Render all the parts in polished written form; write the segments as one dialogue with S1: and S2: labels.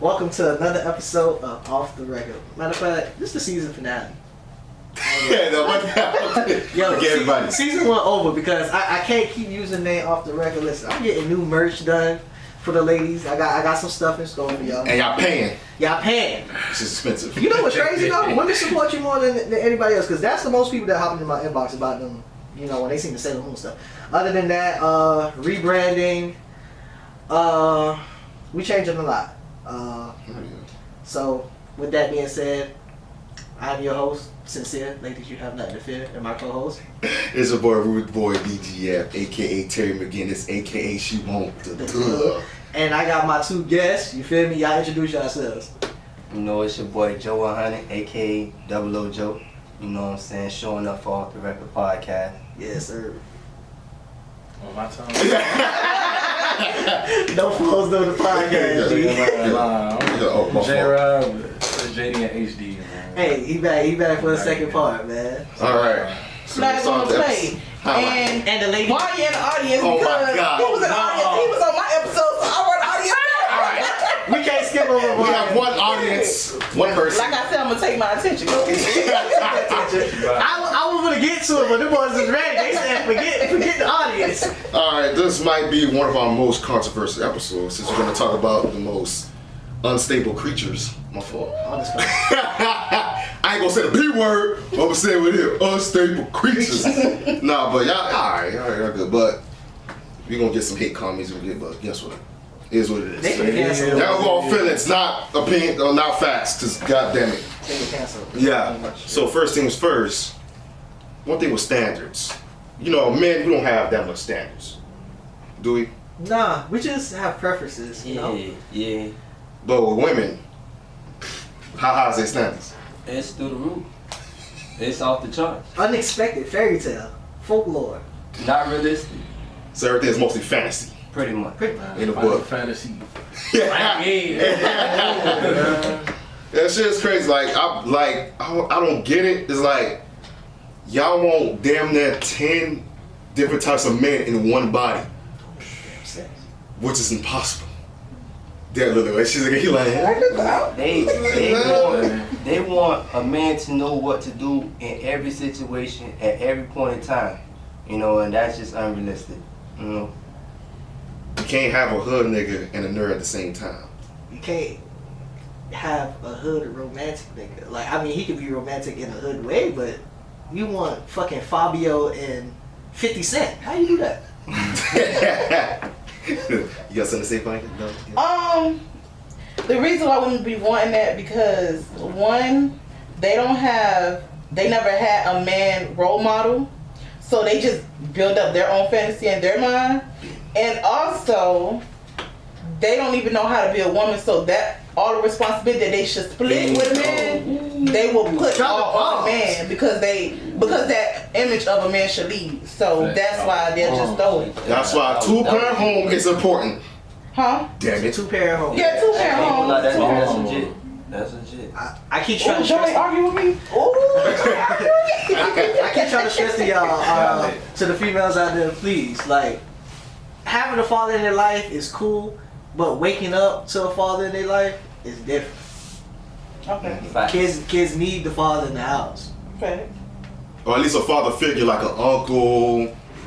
S1: Welcome to another episode of Off the Record. Matter of fact, this is the season finale.
S2: Yeah, no, what
S1: Yo,
S2: everybody.
S1: Season 1 over because I can't keep using the name Off the Record. Listen, I'm getting new merch done for the ladies. I got some stuff in store for y'all.
S2: And y'all paying.
S1: Y'all paying.
S2: This is expensive.
S1: You know what's crazy though? Women support you more than anybody else because that's the most people that hop into my inbox about them. You know, when they seem to say the moon stuff. Other than that, rebranding. We changing a lot. So, with that being said, I'm your host, Sincere. Ladies, you have nothing to fear. And my co-host.
S2: It's your boy Rudeboy DGF, aka Terry McGinnis, aka She Won't the
S1: And I got my two guests. You feel me? Y'all introduce yourselves.
S3: You know, it's your boy Joe 100, aka Double O Joe. You know what I'm saying? Showing up for Off the Record podcast.
S1: Yes, sir.
S4: On my tongue.
S1: No fools do the podcast.
S4: J-Rob, JD and HD. Man.
S1: Hey, he back for the second part, man.
S2: Alright.
S5: Flags on the play.
S1: And the lady.
S5: Vonya in the audience
S2: Oh my
S5: because
S2: God.
S5: he was in the audience. He was on my episode, so I want the audience.
S2: Alright.
S1: We can't skip over
S2: We
S1: Vonya.
S2: have one audience, one person.
S5: Like I said, I'm gonna take my attention.
S1: I was gonna get to it, but the boys is ready. They said forget the audience.
S2: Alright, this might be one of our most controversial episodes since we're going to talk about the most unstable creatures. My fault. I ain't gonna say the B word, but I'm gonna say it with it. Unstable creatures. Nah, but y'all good. But we gonna get some hate comments. But guess what? It is what it is.
S1: They can cancel.
S2: That was all feelings, not opinion, or not facts. Cause goddamn it.
S1: They can cancel.
S2: Yeah. So first things first. One thing with standards. You know, men, we don't have that much standards, do we?
S1: Nah, we just have preferences. You know.
S3: Yeah.
S2: But with women, how high is their standards?
S3: It's through the roof. It's off the charts.
S1: Unexpected fairy tale, folklore.
S3: Not realistic.
S2: So everything is mostly fantasy
S3: Pretty much.
S2: in the book.
S4: Fantasy.
S2: Yeah. That shit is crazy. Like I don't get it. It's like y'all want damn near 10 different types of men in one body, which is impossible. Damn, look, she's like, he like,
S3: They want a man to know what to do in every situation at every point in time. You know, and that's just unrealistic. You know.
S2: you can't have a hood nigga and a nerd at the same time.
S1: You can't have a hood romantic nigga. Like, I mean, he could be romantic in a hood way, but you want fucking Fabio and 50 Cent. How you do that?
S2: You got something to say, Frank? No?
S5: The reason why women be wanting that because one, they never had a man role model, so they just build up their own fantasy in their mind, and also they don't even know how to be a woman, so that all the responsibility that they should split with a man, they will put all on a man because that image of a man should lead. So that's why they'll just throw it.
S2: That's why a two-parent home is important.
S5: Huh?
S2: Damn it.
S1: 2-parent home.
S5: Yeah, 2-parent home.
S3: That's legit. That's legit.
S1: I keep trying to
S5: Joey
S1: stress.
S5: argue with me.
S1: I keep trying to stress to y'all, to the females out there, please, like, having a father in their life is cool, but waking up to a father in their life is different.
S5: Okay.
S1: Kids need the father in the house.
S5: Okay.
S2: Or at least a father figure like an uncle,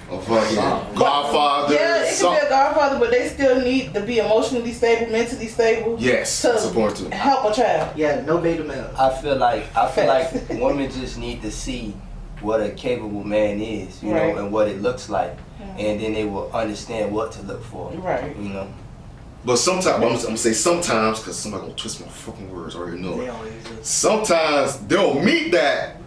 S2: a fucking godfather.
S5: Yeah, it can be a godfather, but they still need to be emotionally stable, mentally stable.
S2: Yes,
S5: to
S2: that's important too.
S5: help a child.
S1: Yeah, no beta male.
S3: I feel like women just need to see what a capable man is, you
S5: Right.
S3: know, and what it looks like, and then they will understand what to look for.
S5: Right.
S3: You know.
S2: But sometimes, I'm gonna say sometimes, because somebody gonna twist my fucking words, I already know
S1: They
S2: it.
S1: always do.
S2: Sometimes they'll meet that,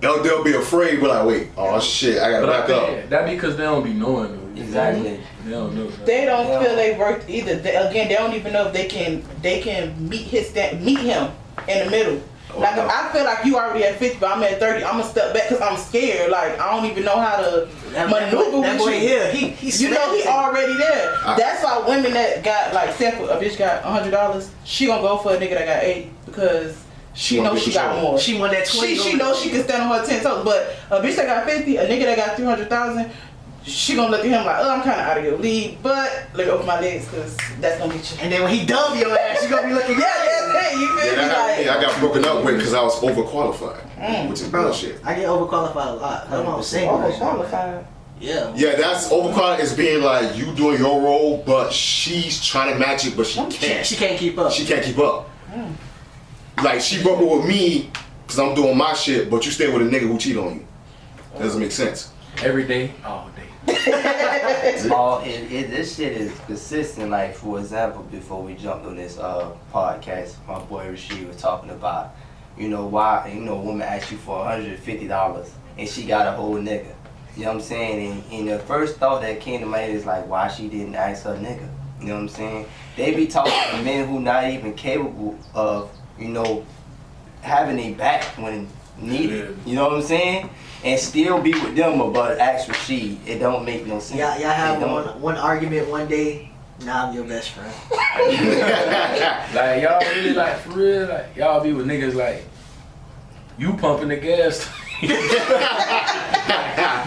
S2: they'll be afraid, but like, wait, oh shit, I gotta back up.
S4: That because they don't be knowing though.
S3: Exactly.
S4: They don't know.
S5: They don't feel they worth either. They don't even know if they can meet him in the middle. Like if I feel like you already at 50, but I'm at 30, I'm gonna step back because I'm scared. Like I don't even know how to maneuver
S1: that
S5: with
S1: boy
S5: you.
S1: here, he's
S5: You know he already there.
S2: I-
S5: That's why women that got like, say if a bitch got $100, she gonna go for a nigga that got 80 because she knows she got more.
S1: She won that 20.
S5: She knows she can stand on her 10 toes. But a bitch that got 50, a nigga that got 300,000, she gonna look at him like, oh, I'm kind of out of your league, but let me open my legs because that's gonna get you.
S1: And then when he dumb your ass, you gonna be looking.
S5: Yeah, you feel me? Like,
S2: I got broken up with because I was overqualified, which is bullshit.
S1: I get overqualified a lot. I'm on single.
S5: overqualified.
S1: Yeah.
S2: Yeah, that's overqualified is being like you doing your role, but she's trying to match it, but she can't.
S1: She can't keep up.
S2: She can't keep up. Like she broke up with me because I'm doing my shit, but you stay with a nigga who cheat on you. That doesn't make sense.
S4: Every day, all day.
S3: This shit is consistent. Like, for example, before we jumped on this podcast, my boy Rashid was talking about, why, a woman asks you for $150 and she got a whole nigga. You know what I'm saying? And the first thought that came to my head is like, why she didn't ask her nigga. You know what I'm saying? They be talking to men who not even capable of, having a back when needed. You know what I'm saying? And still be with them, but ask Rashid. It don't make no sense.
S1: Y'all have one argument one day. Now I'm your best friend.
S4: Like y'all really like for real, like y'all be with niggas like you pumping the gas. You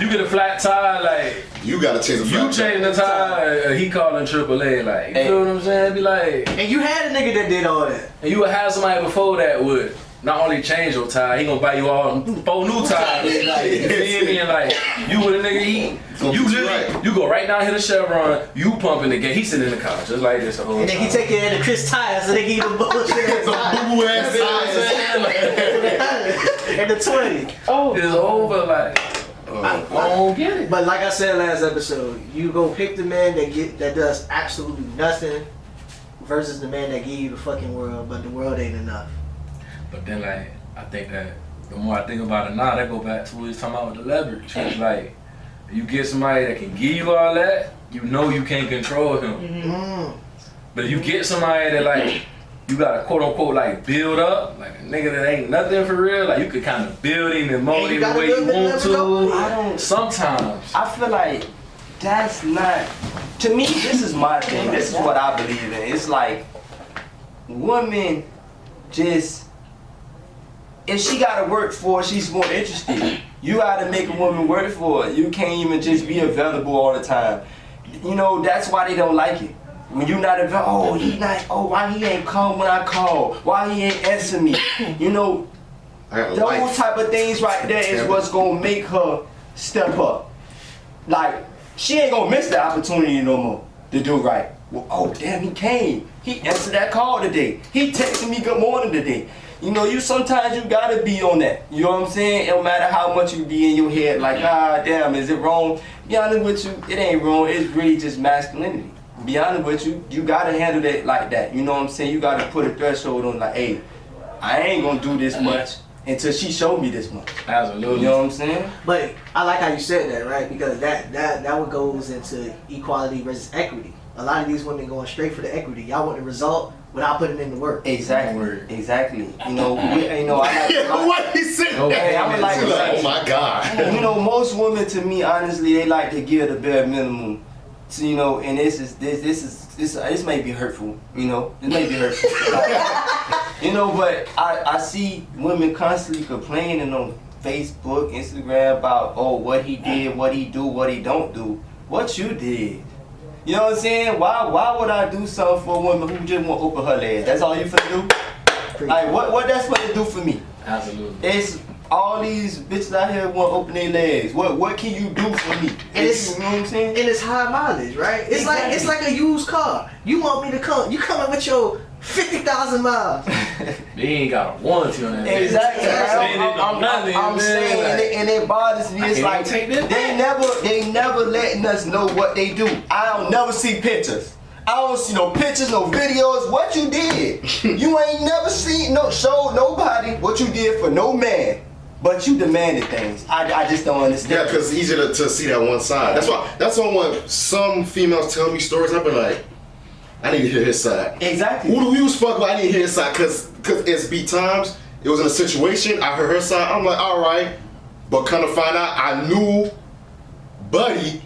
S4: get a flat tire, like
S2: you gotta change the
S4: you changing the tire. He calling AAA, like you feel what I'm saying? Be like,
S1: and you had a nigga that did all that,
S4: and you would have somebody before that would not only change your tire, he gonna buy you all 4 new tires. Like, you feel me? And like you with a nigga, you literally you go right down here to Chevron, you pumping the gas. He sitting in the car just like this the whole
S1: and then he take it at the Chris tires, so they give him bullshit ass tires. And the 20.
S4: Oh, it's over. Like I don't get it.
S1: But like I said last episode, you go pick the man that does absolutely nothing versus the man that give you the fucking world, but the world ain't enough.
S4: But then, like, I think that the more I think about it now, that go back to what we was talking about with the leverage. It's like, you get somebody that can give you all that, you can't control him.
S1: Mm-hmm.
S4: But if you get somebody that, like, you gotta quote unquote, like, build up, like a nigga that ain't nothing for real, like, you could kind of build him and mold him the way you want to. Sometimes.
S3: I feel like that's not, to me, this is my thing. This is what I believe in. It's like, women just, if she gotta work for it, she's more interested. You gotta make a woman work for it. You can't even just be available all the time. That's why they don't like it. When you not available, why he ain't come when I call? Why he ain't answer me? Those type of things right there is what's gonna make her step up. Like, she ain't gonna miss the opportunity no more to do right. Well, oh damn, he came. He answered that call today. He texted me good morning today. You sometimes you gotta be on that. You know what I'm saying? It don't matter how much you be in your head, like, damn, is it wrong? Be honest with you, it ain't wrong. It's really just masculinity. Be honest with you, you gotta handle that like that. You know what I'm saying? You gotta put a threshold on, like, hey, I ain't gonna do this much until she showed me this much.
S4: Absolutely.
S3: You know what I'm saying?
S1: But I like how you said that, right? Because that what goes into equality versus equity. A lot of these women going straight for the equity. Y'all want the result without putting in the work.
S3: Exactly. I like.
S2: What he said?
S3: Hey, I would like.
S2: Oh my God.
S3: Most women, to me, honestly, they like to give the bare minimum. So, and this may be hurtful. This may be hurtful. But I see women constantly complaining on Facebook, Instagram about what he did, what he do, what he don't do. What you did. You know what I'm saying? Why would I do something for a woman who just want to open her legs? That's all you finna do? Like, what that's finna do for me?
S4: Absolutely.
S3: It's all these bitches out here want to open their legs. What can you do for me?
S1: And
S3: you know what I'm saying?
S1: And it's high mileage, right? It's like a used car. You want me to come? You coming with your 50,000 miles?
S4: They ain't got a warranty on that.
S3: Exactly. I'm saying, and it bothers me. It's like they never letting us know what they do. I don't never see pictures. I don't see no pictures, no videos. What you did? You ain't never showed nobody what you did for no man. But you demanded things. I just don't understand.
S2: Yeah, because it's easier to see that one side. That's why when some females tell me stories, I be like, I need to hear his side.
S3: Exactly.
S2: Who we was fucking with, I need to hear his side. Because it's be times, it was in a situation, I heard her side, I'm like, all right. But kind of find out, I knew Buddy,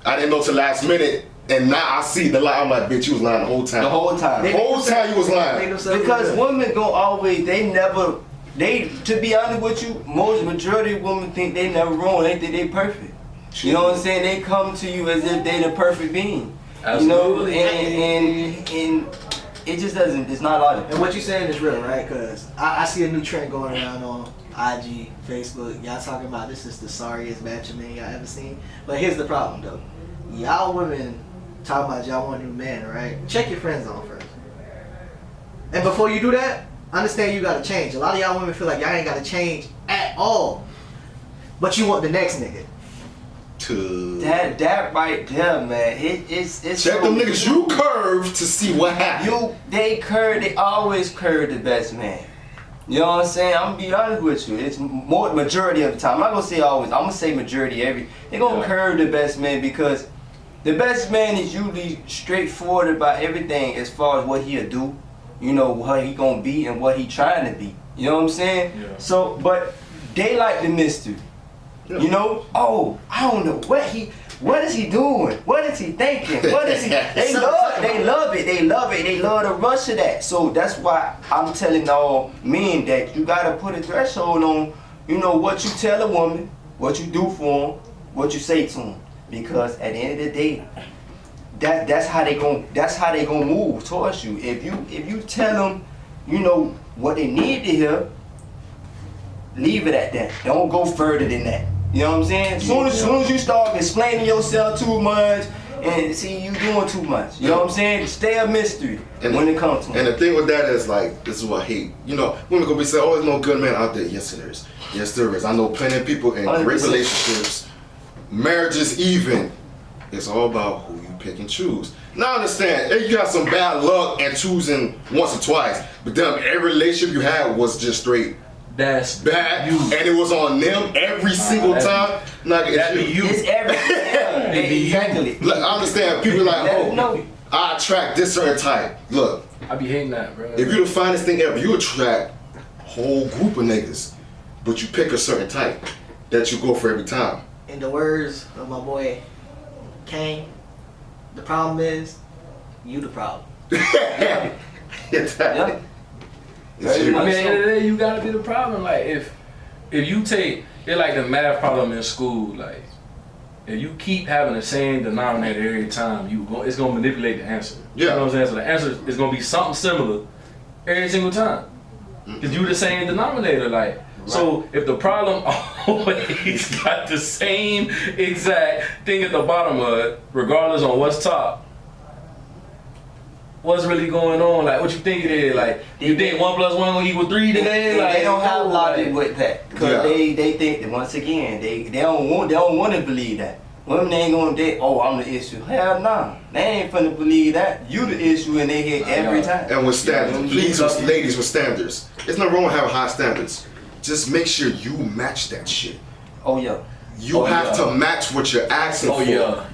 S2: I didn't know till last minute. And now I see the lie. I'm like, bitch, you was lying the whole time.
S3: The whole time.
S2: The whole time you was lying.
S3: Because women go always, to be honest with you, majority of women think they never wrong. They think they perfect. You know what I'm saying? They come to you as if they the perfect being.
S4: Absolutely.
S3: You know, and it just doesn't. It's not logical.
S1: And what you saying is real, right? Because I see a new trend going around on IG, Facebook. Y'all talking about this is the sorriest batch of men y'all ever seen. But here's the problem, though. Y'all women talking about y'all want a new man, right? Check your friend zone first. And before you do that, understand you gotta change. A lot of y'all women feel like y'all ain't gotta change at all. But you want the next nigga.
S3: That right there, man. It's
S2: Check them niggas you curved to see what happened.
S3: They always curve the best man. You know what I'm saying? I'm gonna be honest with you. It's more majority of the time. I'm not gonna say always. I'm gonna say majority they gonna curve the best man because the best man is usually straightforward about everything as far as what he'll do. You know, what he gonna be and what he trying to be. You know what I'm saying?
S4: Yeah.
S3: So, but they like the mystery. Yeah. You know? Oh, I don't know what is he doing? What is he thinking? What is he? They love it. They love the rush of that. So that's why I'm telling all men that you gotta put a threshold on, you know, what you tell a woman, what you do for them, what you say to them. Because at the end of the day, that's how they gonna move towards you. If you tell them, you know, what they need to hear, leave it at that. Don't go further than that. You know what I'm saying? Soon as you start explaining yourself too much and see you doing too much. You know what I'm saying? Stay a mystery when it comes to them.
S2: And the thing with that is like, this is what I hate. You know, women gonna be saying, oh, there's no good man out there. Yes, there is. Yes, there is. I know plenty of people in
S3: 100%.
S2: great relationships, marriages even. It's all about who you pick and choose. Now I understand, you got some bad luck and choosing once or twice, but then every relationship you had was just straight
S4: that's
S2: bad,
S4: you.
S2: and it was on them every single time.
S4: That be you.
S3: It's everything. Exactly.
S2: Look, I understand people like, oh, I attract this certain type. Look,
S4: I be hating that, bro.
S2: if you the finest thing ever, you attract a whole group of niggas, but you pick a certain type that you go for every time.
S1: In the words of my boy Kane, the problem is you the problem.
S3: Yeah.
S4: I mean, at the end of the day, you gotta be the problem. Like, if you take it like the math problem in school, like, if you keep having the same denominator every time, it's gonna manipulate the answer.
S2: Yeah.
S4: You know what I'm saying? So the answer is gonna be something similar every single time. Cause you the same denominator, like. Right. So if the problem always got the same exact thing at the bottom of it, regardless on what's top, what's really going on? Like, what you think it is? Like, you think 1 + 1 gonna equal 3 today? Like,
S3: they don't have logic with that because they think that once again they don't want to believe that. Women ain't gonna think, oh, I'm the issue. Hell nah, they ain't finna believe that. You the issue in their head every time.
S2: And with standards, please, with ladies with standards. There's no wrong with having high standards. Just make sure you match that shit.
S3: Oh yeah.
S2: You have to match what you're asking for.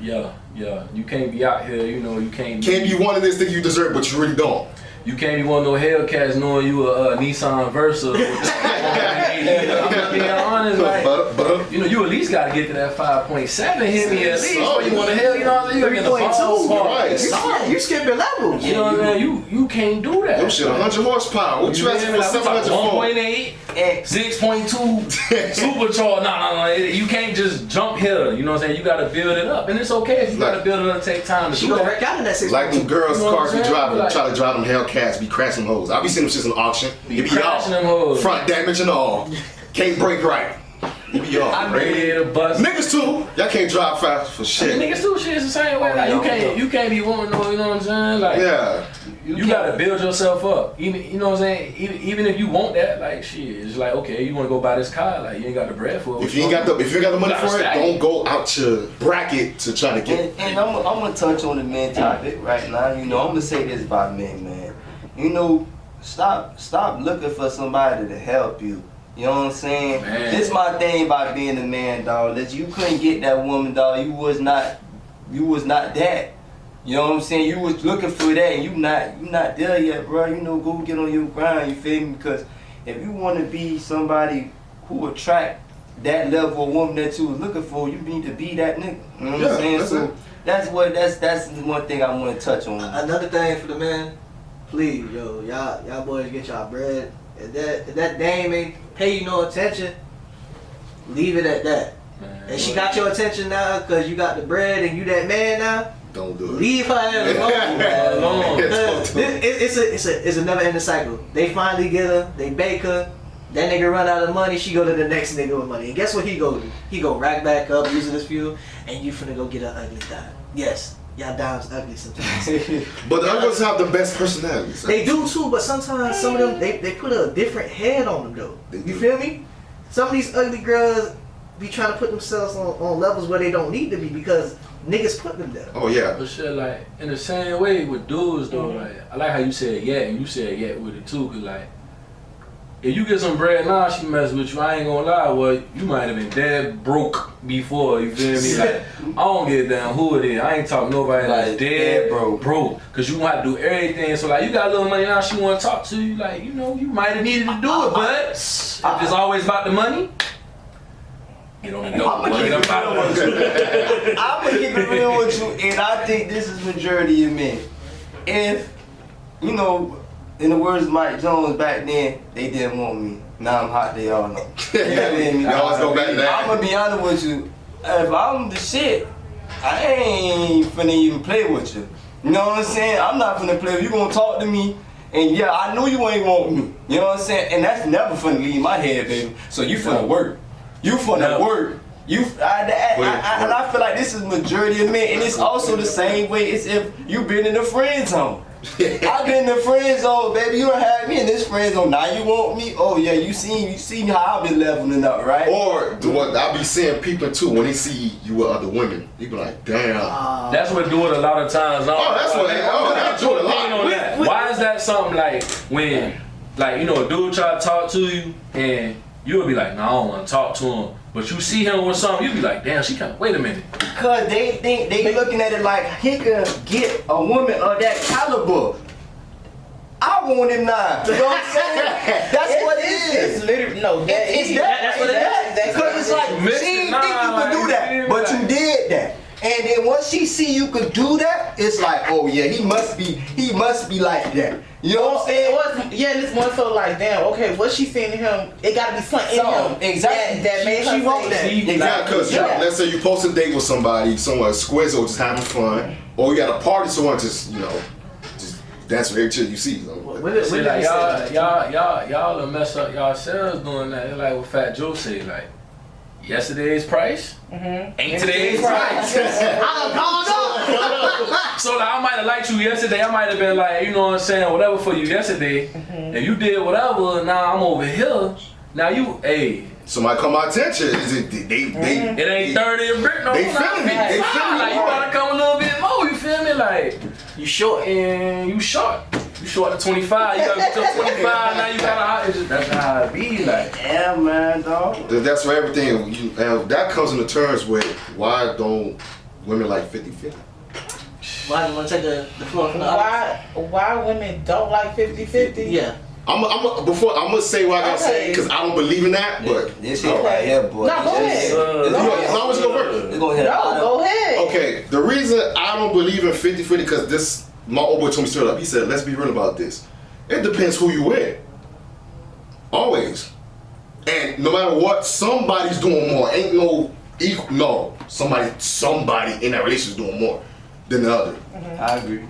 S4: Yeah. You can't be out here, you know, you can't
S2: be one of this thing you deserve, but you really don't.
S4: You can't be one of those Hellcats knowing you a Nissan Versa. I'm being honest, like, you know, you at least gotta get to that 5.7. Hit me at least. So you want to hell, you know what I'm saying? You got the
S1: You skipping levels.
S4: You know what I'm saying? You can't do that.
S2: Them shit 100 horsepower. What you asking for 700 for?
S4: 1.8, 6.2, supercharged. No. You can't just jump here. You know what I'm saying? You gotta build it up, and it's okay if you gotta build it up. Take time to do that.
S1: Wreck out in that 6.2.
S2: Like them girls' cars be driving, try to drive them Hellcats, be crashing hoes. I be seeing them shits in auction.
S4: Be crashing them hoes.
S2: Front damage and all. Can't brake right. You be off.
S4: Radiator bust.
S2: Niggas too. Y'all can't drive fast for shit.
S4: I mean, niggas too. Shit is the same way. Like you can't be wanting no. You know what I'm saying? Like you gotta build yourself up. Even you know what I'm saying. Even if you want that, like shit, it's like okay, you want to go buy this car, like you ain't got the bread for it.
S2: If you ain't got the money for it, don't go out your bracket to try to get it.
S3: And I'm gonna touch on the men topic right now. You know, I'm gonna say this about men, man. You know, stop looking for somebody to help you. You know what I'm saying? Man. This my thing about being a man, dog. That you couldn't get that woman, dog. You was not that. You know what I'm saying? You was looking for that, and you not there yet, bro. You know, go get on your grind. You feel me? Because if you want to be somebody who attract that level of woman that you was looking for, you need to be that nigga. You know what I'm saying? So that's one thing I want to touch on.
S1: Another thing for the men, please, y'all boys get y'all bread. If that dame ain't pay you no attention, leave it at that.
S4: Man.
S1: And she got your attention now because you got the bread and you that man now.
S2: Don't do it.
S1: Leave her alone. It's a never ending cycle. They finally get her, they bake her, that nigga run out of money, she go to the next nigga with money. And guess what he go do? He go rack back up using his fuel, and you finna go get an ugly dime. Yes, y'all dimes ugly sometimes.
S2: But the other ones have the best personalities.
S1: They do too, but sometimes some of them, they put a different head on them though. You feel me? Some of these ugly girls be trying to put themselves on levels where they don't need to be because niggas put them there.
S2: Oh yeah.
S4: But shit, like in the same way with dudes though, like I like how you said yeah, and you said yeah with it too, cause like if you get some bread now, she mess with you. I ain't gonna lie, well you might have been dead broke before. You feel me? Like I don't give a damn who it is. I ain't talking nobody like dead broke, cause you gonna have to do everything. So like you got a little money now, she wanna talk to you. Like you know you might have needed to do it, but if it's always about the money. Get on the door.
S3: I'm gonna keep it real with you, and I think this is majority of men. If, you know, in the words of Mike Jones back then, they didn't want me. Now I'm hot, they all know.
S2: Let's go back to that.
S3: I'm gonna be honest with you. If I'm the shit, I ain't finna even play with you. You know what I'm saying? I'm not finna play with you. You gonna talk to me, and yeah, I know you ain't want me. You know what I'm saying? And that's never finna leave my head, baby. So you finna work. You finna work. And I feel like this is majority of men, and it's also the same way as if you been in the friend zone. I've been in the friend zone, baby. You don't have me in this friend zone. Now you want me? Oh yeah, you see how I've been leveling up, right?
S2: Or what I be seeing people too when they see you with other women, they be like, damn.
S4: That's what do it a lot of times.
S2: That's what. That do it a lot.
S4: Why is that something like when, like you know, a dude try to talk to you and you'll be like, no, I don't want to talk to him. But you see him with something, you be like, damn, she kind of, wait a minute.
S3: Because they think, they looking at it like, he can get a woman of that caliber. I want him now. You know what I'm saying? That's what it is.
S5: It's literally, no, that's what it is.
S3: Because it's like, she didn't think you could do that, but you did that. And then once she see you could do that, it's like, oh yeah, he must be like that. You know what I'm saying?
S5: And it's more so like, damn, okay, what she seeing in him, it gotta be something in him.
S3: Exactly.
S5: That made her want that.
S2: Yeah, because let's say you post a date with somebody, someone squizzle, just having fun, or you got a party, someone just, just dance with every chick you see.
S4: Like, y'all will mess up y'allselves doing that. It's like what Fat Joe say, like, yesterday's price ain't today's price.
S1: I'm gone up.
S4: So like, I might have liked you yesterday. I might have been like, you know what I'm saying, whatever for you yesterday, and you did whatever. Now I'm over here. Now you, hey.
S2: Somebody caught my attention. It
S4: ain't 30 a brick no more.
S2: They feeling me. They feeling me.
S4: Like you gotta come a little bit more. You feel me? Like
S1: you short.
S4: And you short. You short to 25. You gotta get to 25. Now you gotta. That's how it be. Like
S3: yeah, man, dog.
S2: That's for everything. That comes into terms with why don't women like 50-50?
S1: Why do you want to take the floor from the audience?
S5: Why women don't like 50-50?
S1: Yeah.
S2: I'm gonna say what I gotta say because I don't believe in that. But
S3: this shit right here, boy.
S5: No, go ahead.
S2: As long as you go first.
S5: Go ahead.
S2: Okay. The reason I don't believe in 50-50 because my old boy told me straight up. He said, "Let's be real about this. It depends who you with. Always. And no matter what, somebody's doing more. Ain't no equal. No. Somebody in that relationship is doing more than the other.
S3: I agree.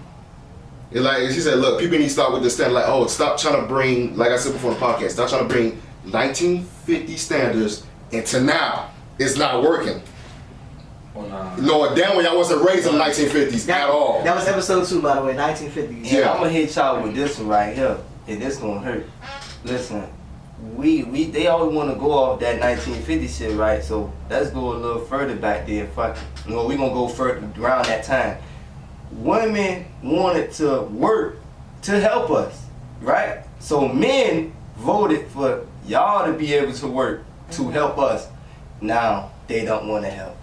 S2: And like he said, look, people need to start with the standard. Like, oh, stop trying to bring, like I said before in the podcast, stop trying to bring 1950 standards into now. It's not working.
S4: Oh, nah.
S2: No, damn well y'all wasn't raised in the 1950s at all.
S1: That was episode 2, by the way, 1950s.
S3: Yeah, I'm gonna hit y'all with this one right here, and this gonna hurt. Listen, they always want to go off that 1950 shit, right? So let's go a little further back there. Fuck it. You know, we gonna go further around that time. Women wanted to work to help us, right? So men voted for y'all to be able to work to help us. Now they don't want to help.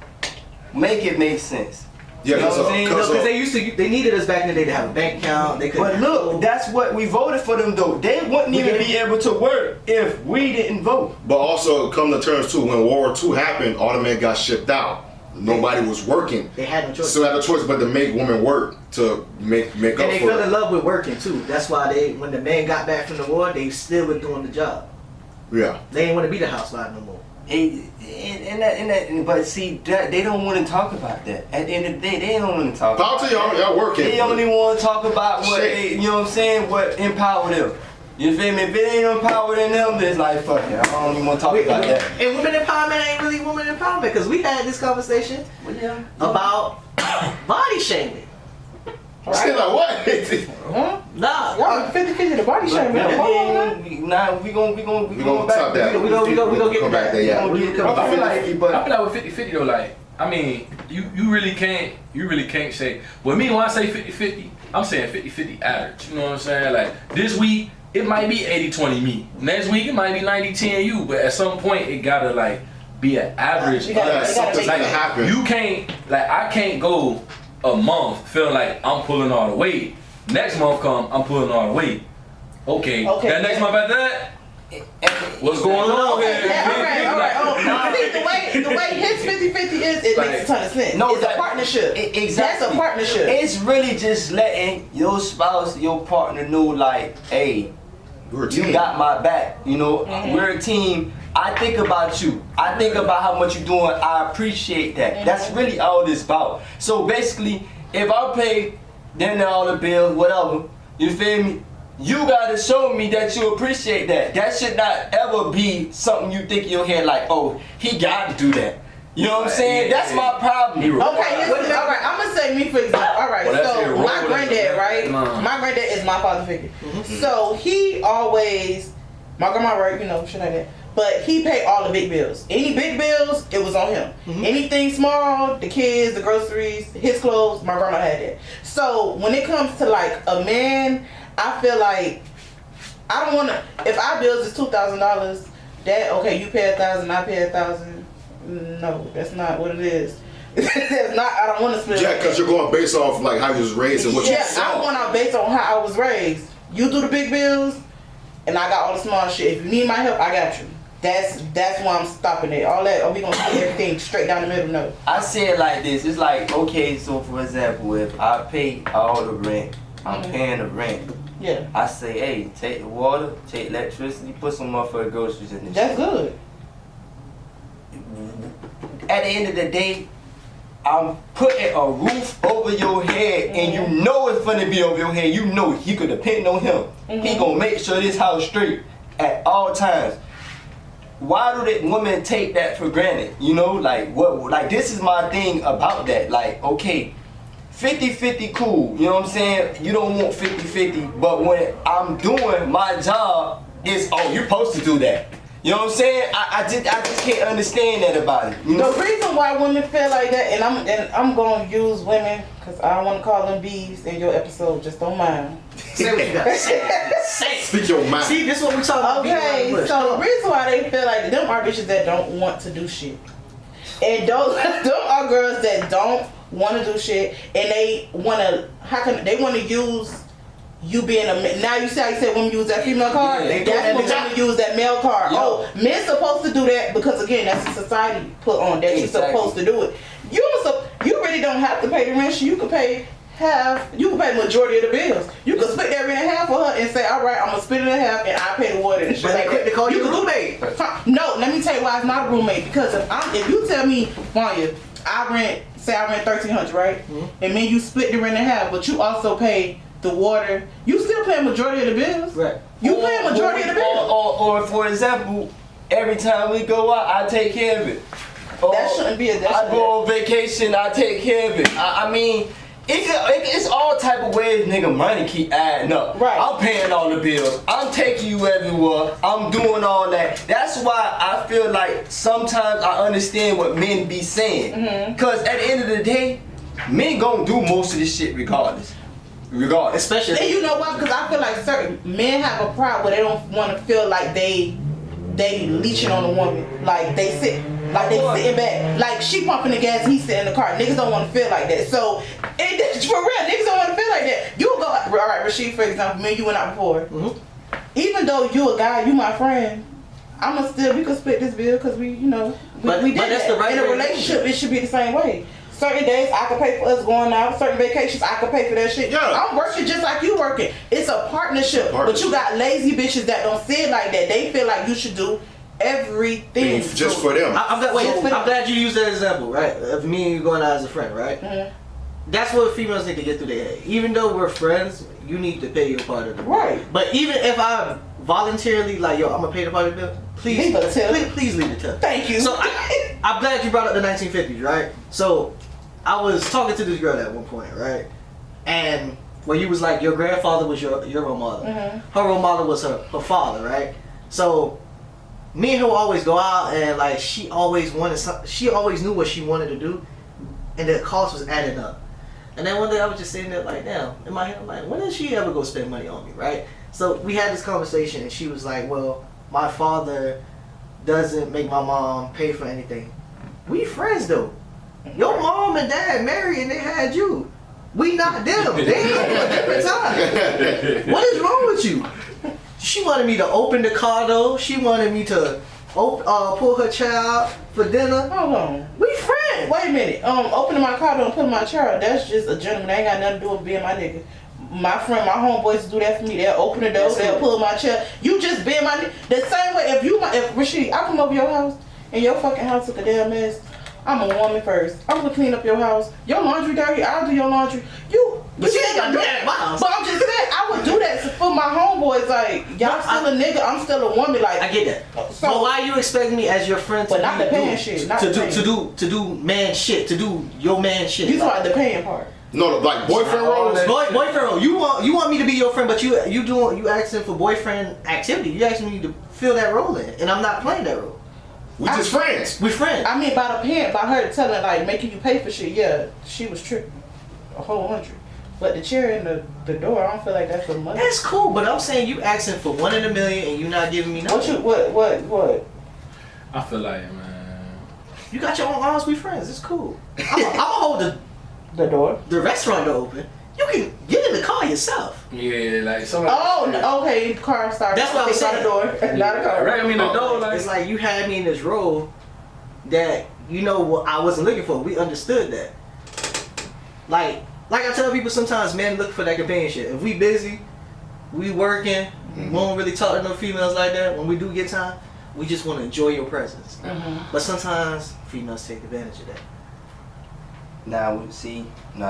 S3: Make it make sense.
S2: Yeah,
S3: you know what I'm saying?
S1: Because they needed us back in the day to have a bank account. They
S3: but look, that's what we voted for them though. They wouldn't even be able to work if we didn't vote.
S2: But also come to terms too, when World War II happened, all the men got shipped out. Nobody was working.
S1: They had no choice.
S2: So they had no choice but to make women work to make up for it.
S1: And they fell in love with working too. That's why when the men got back from the war, they still were doing the job.
S2: Yeah.
S1: They didn't want to be the housewife no more.
S3: But see, they don't want to talk about that. At the end of the day, they don't want to talk about
S2: to y'all working.
S3: They only want to talk about what
S2: Shit.
S3: you know what I'm saying, what empower them. You feel me? If it ain't empowering them, it's like, fuck it. I don't even want to talk about that.
S1: And women empowerment ain't really women empowerment because we had this conversation about body shaming.
S2: Right? Like what?
S5: Huh?
S1: Nah,
S5: Y'all 50-50 the body shaming.
S3: We gonna
S2: top that.
S1: We gonna get
S2: come back there. Yeah.
S4: I feel like with 50-50 though, like, I mean, you really can't say, well, me when I say 50-50, I'm saying 50-50 average, you know what I'm saying? Like, this week, it might be 80-20 me. Next week, it might be 90-10 you, but at some point, it gotta, like, be an average.
S2: Something's gonna happen.
S4: You can't, like, I can't go a month feeling like I'm pulling all the weight. Next month come, I'm pulling all the weight. Okay. That next month after that, what's going on here?
S5: See, the way his 50-50 is, it makes a ton of sense.
S3: No,
S5: it's a partnership.
S3: Exactly.
S5: That's a partnership.
S3: It's really just letting your spouse, your partner know, like, hey, you got my back. You know, we're a team. I think about you. I think about how much you're doing. I appreciate that. That's really all this about. So basically, if I pay then all the bills, whatever, you feel me? You gotta show me that you appreciate that. That should not ever be something you think in your head like, oh, he got to do that. You know what I'm saying? That's my problem.
S5: Okay, listen, all right. I'm gonna say me for example. All right, so my granddad, right? My granddad is my father figure. So he always, my grandma, right? You know, shit like that. But he paid all the big bills. Any big bills, it was on him. Anything small, the kids, the groceries, his clothes, my grandma had that. So when it comes to like a man, I feel like I don't want to. If our bills is $2,000, that okay, you pay $1,000, I pay $1,000. No, that's not what it is. That's not. I don't want to split.
S2: Yeah, because you're going based off like how you was raised and what you saw.
S5: I'm going out based on how I was raised. You do the big bills, and I got all the small shit. If you need my help, I got you. That's why I'm stopping it. All that, are we gonna split everything straight down the middle? No.
S3: I say it like this. It's like, okay, so for example, if I pay all the rent, I'm paying the rent.
S5: Yeah.
S3: I say, hey, take the water, take electricity, put some motherfucking groceries in the
S5: That's good.
S3: At the end of the day, I'm putting a roof over your head, and you know it's gonna be over your head. You know you could depend on him. He gonna make sure this house straight at all times. Why do the women take that for granted? You know, like what? Like this is my thing about that. Like, okay, 50-50 cool. You know what I'm saying? You don't want 50-50, but when I'm doing my job, it's you're supposed to do that. You know what I'm saying? I just can't understand that about it. You know?
S5: The reason why women feel like that, and I'm gonna use women because I don't want to call them bees in your episode. Just don't mind.
S1: Say what you got to say.
S2: Speak your mind.
S1: See, this is what we talking about.
S5: Okay, so the reason why they feel like them are bitches that don't want to do shit, and those are girls that don't want to do shit, and they want to use you being a man. Now you see how you said women use that female card?
S1: Yeah,
S5: that's what women use that male card.
S3: Yeah.
S5: Oh, men's supposed to do that because again, that's what society put on that you're supposed to do it. You really don't have to pay the rent. You can pay half. You can pay the majority of the bills. You can split that rent in half for her and say, all right, I'm gonna split it in half and I pay the water and shit.
S1: But they
S5: like
S1: quick to call you a
S5: can
S1: roommate.
S5: No, let me tell you why it's not a roommate. Because if you tell me, Vonya, I rent $1,300, right? And then you split the rent in half, but you also pay the water, you still pay a majority of the bills.
S1: Right.
S5: You pay a majority of the bills.
S3: Or for example, every time we go out, I take care of it. Or
S5: That shouldn't be a.
S3: I go on vacation, I take care of it. I mean, it's all type of ways, nigga. Money keep adding up.
S5: Right.
S3: I'm paying all the bills. I'm taking you everywhere. I'm doing all that. That's why I feel like sometimes I understand what men be saying. Cause at the end of the day, men gonna do most of this shit regardless.
S1: Especially.
S5: And you know what? Because I feel like certain men have a pride where they don't want to feel like they leeching on a woman. Like they sitting back. Like she pumping the gas, he sitting in the car. Niggas don't want to feel like that. So, for real, niggas don't want to feel like that. You go, all right, Rasheed, for example, me and you went out before. Even though you a guy, you my friend, we could split this bill because we did
S1: that's
S5: that.
S1: the right
S5: In a
S1: way to
S5: relationship, it should be the same way. Certain days I could pay for us going out. Certain vacations I could pay for that shit.
S2: Yeah.
S5: I'm working just like you working. It's a partnership. But you got lazy bitches that don't see it like that. They feel like you should do everything.
S2: Just for them.
S1: I'm glad you used that example, right? Of me and you going out as a friend, right?
S5: Mm-hmm.
S1: That's what females need to get through their head. Even though we're friends, you need to pay your part of the bill.
S5: Right.
S1: But even if I voluntarily, like, yo, I'm gonna pay the part of the bill, please leave the tip.
S5: Thank you.
S1: So I'm glad you brought up the 1950s, right? So I was talking to this girl at one point, right? And where you was like, your grandfather was your role model.
S5: Mm-hmm.
S1: Her role model was her father, right? So me and her would always go out, and like she always knew what she wanted to do, and the cost was adding up. And then one day I was just sitting there like, damn, in my head, I'm like, when did she ever go spend money on me, right? So we had this conversation, and she was like, well, my father doesn't make my mom pay for anything. We friends though. Your mom and dad married and they had you. We not them. They had a different time. What is wrong with you? She wanted me to open the car door. She wanted me to pull her child for dinner.
S5: Hold on.
S1: We friends.
S5: Wait a minute. Opening my car door and putting my child, that's just a gentleman. That ain't got nothing to do with being my nigga. My homeboys do that for me. They'll open the door, they'll pull my child. You just being my nigga. The same way, if Rashid, I come over your house and your fucking house took a damn mess, I'm a woman first. I'm gonna clean up your house. Your laundry dirty, I'll do your laundry.
S1: But you ain't gonna do that at my house.
S5: But I'm just saying, I would do that for my homeboys. Like, y'all still a nigga, I'm still a woman. Like,
S1: I get that. So but why you expect me as your friend to
S5: not the paying shit,
S1: to do man shit, to do your man shit?
S5: You talking about the paying part?
S2: No, like boyfriend roles.
S1: Boyfriend role. You want me to be your friend, but you asking for boyfriend activity. You asking me to fill that role in, and I'm not playing that role.
S2: We just friends.
S1: We friends.
S5: I mean, by her telling, like, making you pay for shit, yeah, she was tripping. A whole 100. But the chair in the door, I don't feel like that's for money.
S1: That's cool, but I'm saying you asking for 1 in a million and you not giving me nothing.
S5: What?
S4: I feel like, man.
S1: You got your own arms, we friends. It's cool. I'm gonna hold
S5: the door,
S1: the restaurant door open. You can get in the car yourself.
S4: Yeah, like somebody.
S5: Oh, okay. Car starts.
S1: That's what I'm saying.
S5: Not a door, not a car.
S4: Right, I mean the door. Like
S1: it's like you had me in this role that what I wasn't looking for. We understood that. Like I tell people sometimes, men look for that companionship. If we busy, we working, we don't really talk to no females like that. When we do get time, we just want to enjoy your presence.
S5: Mm-hmm.
S1: But sometimes females take advantage of that.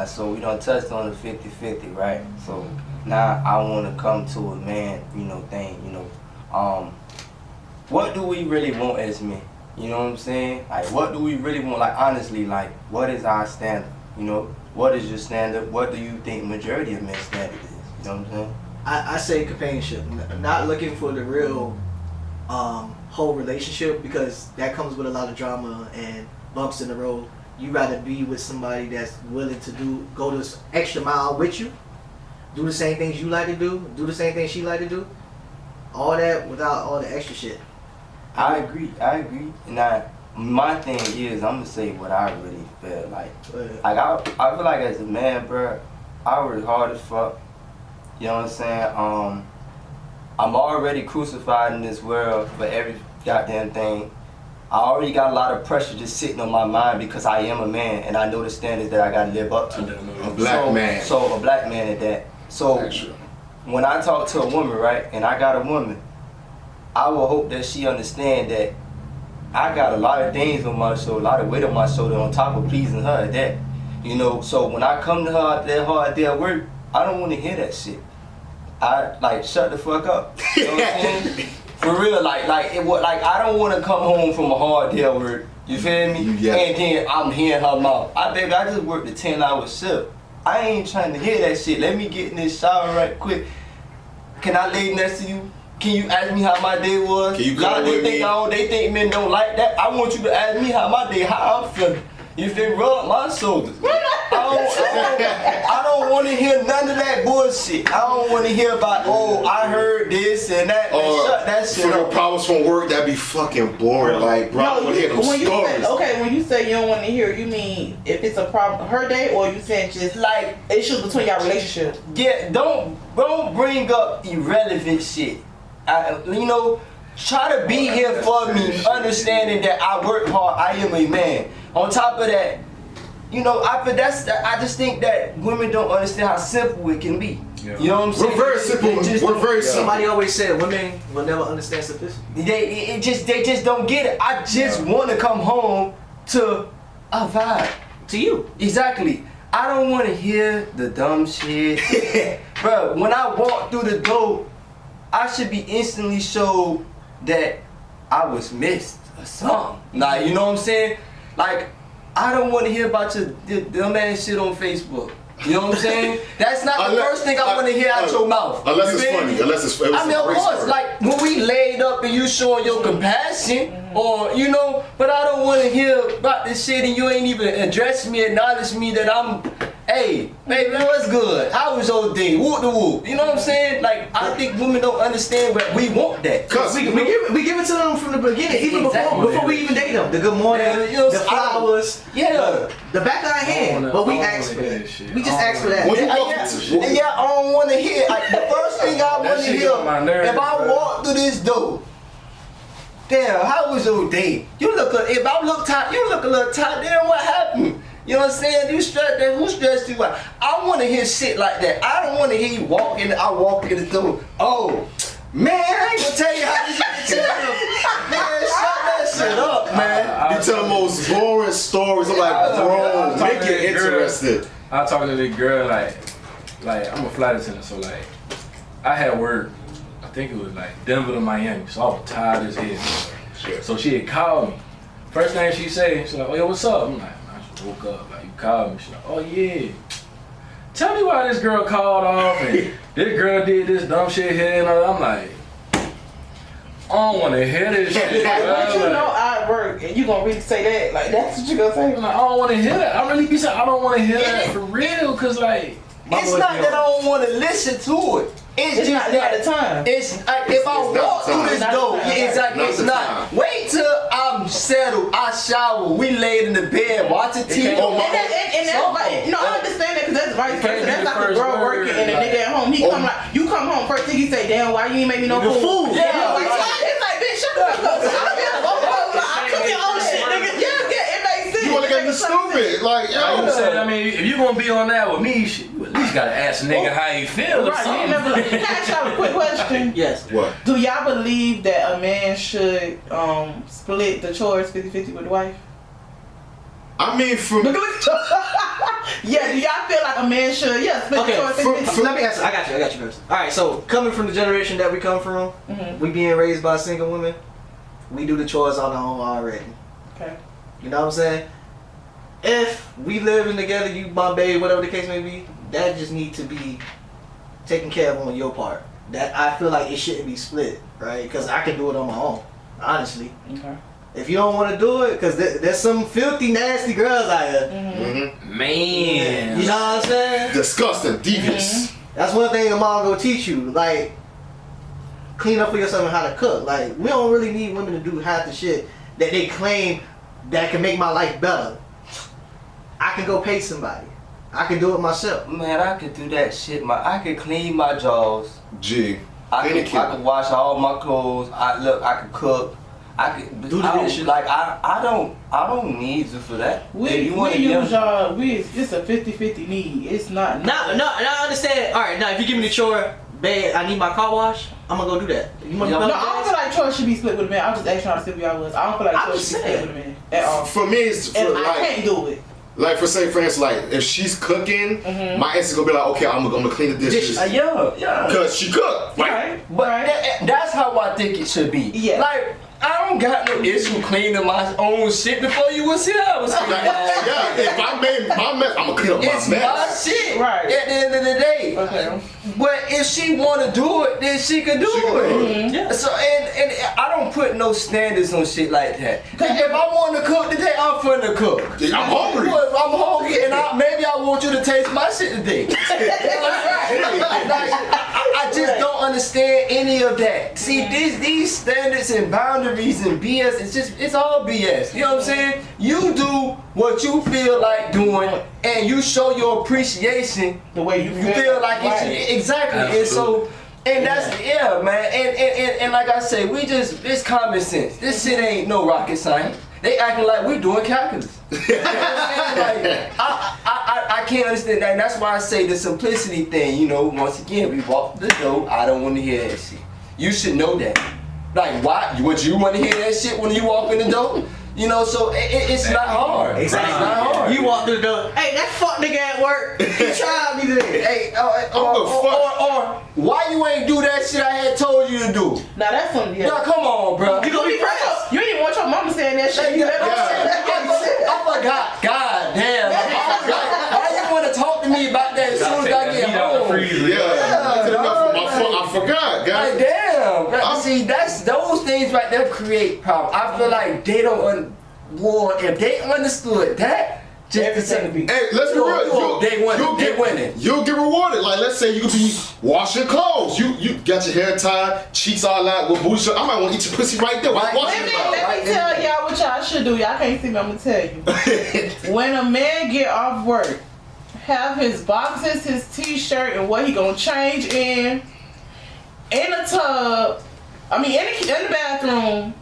S3: So we done touched on the 50-50, right? So now I want to come to a man, thing, what do we really want as men? You know what I'm saying? Like, what do we really want? Like, honestly, like, what is our standard? What is your standard? What do you think majority of men's standard is? You know what I'm saying?
S1: I say companionship, not looking for the real whole relationship, because that comes with a lot of drama and bumps in the road. You rather be with somebody that's willing to go this extra mile with you, do the same things you like to do the same things she like to do, all that without all the extra shit.
S3: I agree. And my thing is, I'm gonna say what I really feel like. Like I feel like as a man, bro, I work hard as fuck. You know what I'm saying? I'm already crucified in this world for every goddamn thing. I already got a lot of pressure just sitting on my mind because I am a man and I know the standards that I gotta live up to.
S2: A black man.
S3: So a black man at that. So when I talk to a woman, right, and I got a woman, I will hope that she understand that I got a lot of things on my shoulder, a lot of weight on my shoulder on top of pleasing her at that. So when I come to her out that hard day at work, I don't want to hear that shit. I like shut the fuck up. You know what I'm saying? For real, like I don't want to come home from a hard day at work. You feel me?
S2: Yeah.
S3: And then I'm hearing her mouth. I just worked a 10-hour shift. I ain't trying to hear that shit. Let me get in this shower right quick. Can I lay next to you? Can you ask me how my day was?
S2: Can you come with me?
S3: They think men don't like that. I want you to ask me how my day, how I'm feeling. You feel me? Rub my shoulders. I don't want to hear none of that bullshit. I don't want to hear about, I heard this and that. Shut that shit
S2: for
S3: up.
S2: the problems from work, that'd be fucking boring. Like, bro, I want to hear them stories.
S5: When you say you don't want to hear, you mean if it's a problem her day, or you saying just like issues between y'all relationship?
S3: Yeah, don't bring up irrelevant shit. Try to be here for me, understanding that I work hard, I am a man. On top of that, you know, I just think that women don't understand how simple it can be.
S4: Yeah.
S3: You know what I'm saying?
S2: We're very simple. We're very simple.
S1: Somebody always said women will never understand simplicity.
S3: They just don't get it. I just want to come home to a vibe.
S1: To you.
S3: Exactly. I don't want to hear the dumb shit. Bro, when I walk through the door, I should be instantly showed that I was missed or something. Like, you know what I'm saying? Like, I don't want to hear about your dumb ass shit on Facebook. You know what I'm saying? That's not the first thing I want to hear out your mouth.
S2: Unless it's funny. Unless it's
S3: I mean, of course, like when we laid up and you showing your compassion, or you know, but I don't want to hear about this shit and you ain't even address me, acknowledge me that I'm, hey, baby, what's good? How was your day? Whoop the whoop. You know what I'm saying? Like, I think women don't understand, but we want that.
S1: Cause we give it to them from the beginning, even before we even date them. The good morning, the flowers, the back of our hand. But we ask for that. We just ask for that.
S3: I don't want to hear. The first thing I want to hear, if I walk through this door, damn, how was your day? If I look tired, you look a little tired. Damn, what happened? You know what I'm saying? You stressed that. Who stressed you out? I want to hear shit like that. I don't want to hear you walk in. I walk in the door. Oh, man, I ain't gonna tell you how this shit man, shut that shit up, man.
S2: You tell the most boring stories. I'm like, bro, make it interesting.
S4: I talked to this girl like I'm a flight attendant, so like I had work. I think it was like Denver to Miami, so I was tired as hell.
S2: Sure.
S4: So she had called me. First thing she said, she's like, "Oh, yo, what's up?" I'm like, "I just woke up. Like, you called me." She's like, "Oh yeah. Tell me why this girl called off and this girl did this dumb shit here and all." I'm like, I don't want to hear this shit.
S5: But you know I work and you gonna really say that? Like, that's what you gonna say?
S4: I'm like, I don't want to hear that. I really be saying I don't want to hear that for real, cause like
S3: it's not that I don't want to listen to it. It's just
S5: not the time.
S3: It's like if I walk through this door, exactly. It's not. Wait till I'm settled. I shower. We laid in the bed watching TV.
S5: And that's like, no, I understand that because that's vice versa. That's like a girl working and a nigga at home. He come like, you come home first thing he say, damn, why you ain't make me no food?
S3: Yeah,
S5: it's like, bitch, shut the fuck up. I cook your own shit, nigga. Yeah, it makes sense.
S2: You wanna get me stupid? Like, yo.
S4: you said, I mean, if you gonna be on that with me, shit, you at least gotta ask a nigga how he feel or something.
S5: Can I ask y'all a quick question?
S1: Yes.
S2: What?
S5: Do y'all believe that a man should split the chores 50-50 with the wife?
S2: I mean, from
S5: Yeah, do y'all feel like a man should split the chores 50-50?
S1: Let me answer. I got you first. All right, so coming from the generation that we come from, we being raised by single women, we do the chores on our own already.
S5: Okay.
S1: You know what I'm saying? If we living together, you my babe, whatever the case may be, that just need to be taken care of on your part. That I feel like it shouldn't be split, right? Because I can do it on my own, honestly.
S5: Okay.
S1: If you don't want to do it, because there's some filthy, nasty girls out here.
S4: Man.
S1: You know what I'm saying?
S2: disgusting, devious.
S1: That's one thing a mom gonna teach you. Like, clean up for yourself and how to cook. Like, we don't really need women to do half the shit that they claim that can make my life better. I can go pay somebody. I can do it myself.
S3: Man, I could do that shit. I could clean my drawers.
S2: G.
S3: I could wash all my clothes. I could cook. I could
S1: Do the dishes.
S3: Like I don't need you for that.
S5: It's a 50-50 need. It's not.
S1: No, I understand. All right, now if you give me the chore, babe, I need my car wash. I'm gonna go do that. You want
S5: No, I don't feel like chores should be split with a man. I was just asking y'all to see where y'all was. I don't feel like chores should be split with a man at all.
S2: For me, it's
S5: And
S2: like,
S5: I can't do it.
S2: like for instance, like if she's cooking, my instinct gonna be like, okay, I'm gonna clean the dishes.
S3: Yeah.
S2: Cause she cooked. Like,
S5: Right.
S3: But that's how I think it should be.
S5: Yeah.
S3: Like, I don't got no issue cleaning my own shit before you was here. I was cleaning
S2: like,
S3: my shit.
S2: yeah, if I made my mess, I'm gonna clean up
S3: It's
S2: my
S3: my
S2: mess.
S3: shit.
S5: Right.
S3: At the end of the day.
S5: Okay.
S3: But if she wanna do it, then she can do it.
S1: Yeah.
S3: So and I don't put no standards on shit like that. If I want to cook today, I'm finna cook.
S2: I'm hungry.
S3: I'm hungry, and maybe I want you to taste my shit today. I just don't understand any of that. See, these standards and boundaries and BS, it's all BS. You know what I'm saying? You do what you feel like doing, and you show your appreciation
S5: The way you
S3: feel like
S5: right.
S3: it should. Exactly. And so, and that's man. And like I say, it's common sense. This shit ain't no rocket science. They acting like we doing calculus. I can't understand that. And that's why I say the simplicity thing. You know, once again, we walk the door. I don't want to hear that shit. You should know that. Like, why? Would you want to hear that shit when you walk in the door? You know, so it's not hard.
S1: Exactly.
S3: It's not hard.
S1: You walk through the door. Hey, that fuck nigga at work. He tried me today.
S3: Hey, or why you ain't do that shit I had told you to do?
S5: Now that's something. Yeah.
S3: Now come on, bro.
S5: You gonna be proud. You didn't want your mama saying that shit. You let her say that.
S3: I forgot. God damn. Why you want to talk to me about that as soon as I get home?
S2: I forgot, guys.
S3: Like, damn. See, that's those things right there create problems. I feel like they don't if they understood that, just to be.
S2: Hey, let's be real.
S3: They winning.
S2: You'll get rewarded. Like, let's say you could be washing clothes. You got your hair tied, cheeks all out with booty shorts. I might want to eat your pussy right there.
S5: Let me tell y'all what y'all should do. Y'all can't see me. I'm gonna tell you. When a man get off work, have his boxes, his t-shirt, and what he gonna change in the tub. I mean, in the bathroom.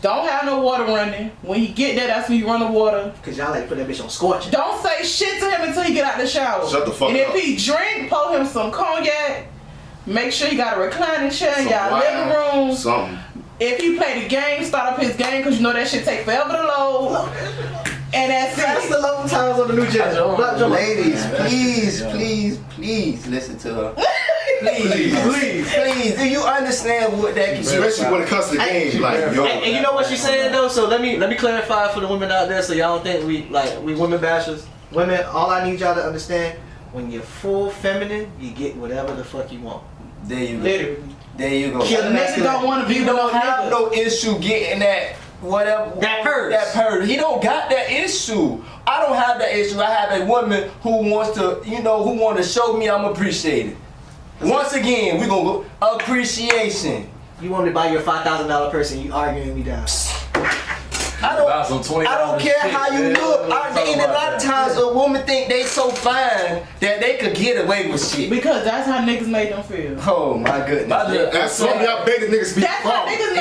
S5: Don't have no water running. When he get there, that's when you run the water.
S1: Cause y'all like put that bitch on scorching.
S5: Don't say shit to him until he get out the shower.
S2: Shut the fuck
S5: up. And if he drink, pour him some cognac. Make sure he got a reclining chair in y'all living room.
S2: Something.
S5: If he play the game, start up his game, cause you know that shit take forever to load. And that's
S1: the local times on the new gen.
S3: Ladies, please listen to her. Please. Do you understand what that can be?
S2: Especially when it comes to the game, like, yo.
S1: And you know what she's saying though? So let me clarify for the women out there, so y'all don't think we women bashers. Women, all I need y'all to understand: when you're full feminine, you get whatever the fuck you want.
S3: There you go.
S5: Literally.
S3: There you go.
S5: Kill niggas don't want to be
S3: You don't have no issue getting that. Whatever
S1: that purse.
S3: He don't got that issue. I don't have that issue. I have a woman who wants to, who want to show me I'm appreciated. Once again, we gonna go appreciation.
S1: You want me to buy your $5,000 purse and you arguing me down.
S3: I don't care how you look. And a lot of times a woman think they so fine that they could get away with shit.
S5: Because that's how niggas made them feel.
S3: Oh my goodness.
S2: That's some y'all beta niggas be.
S5: That's how niggas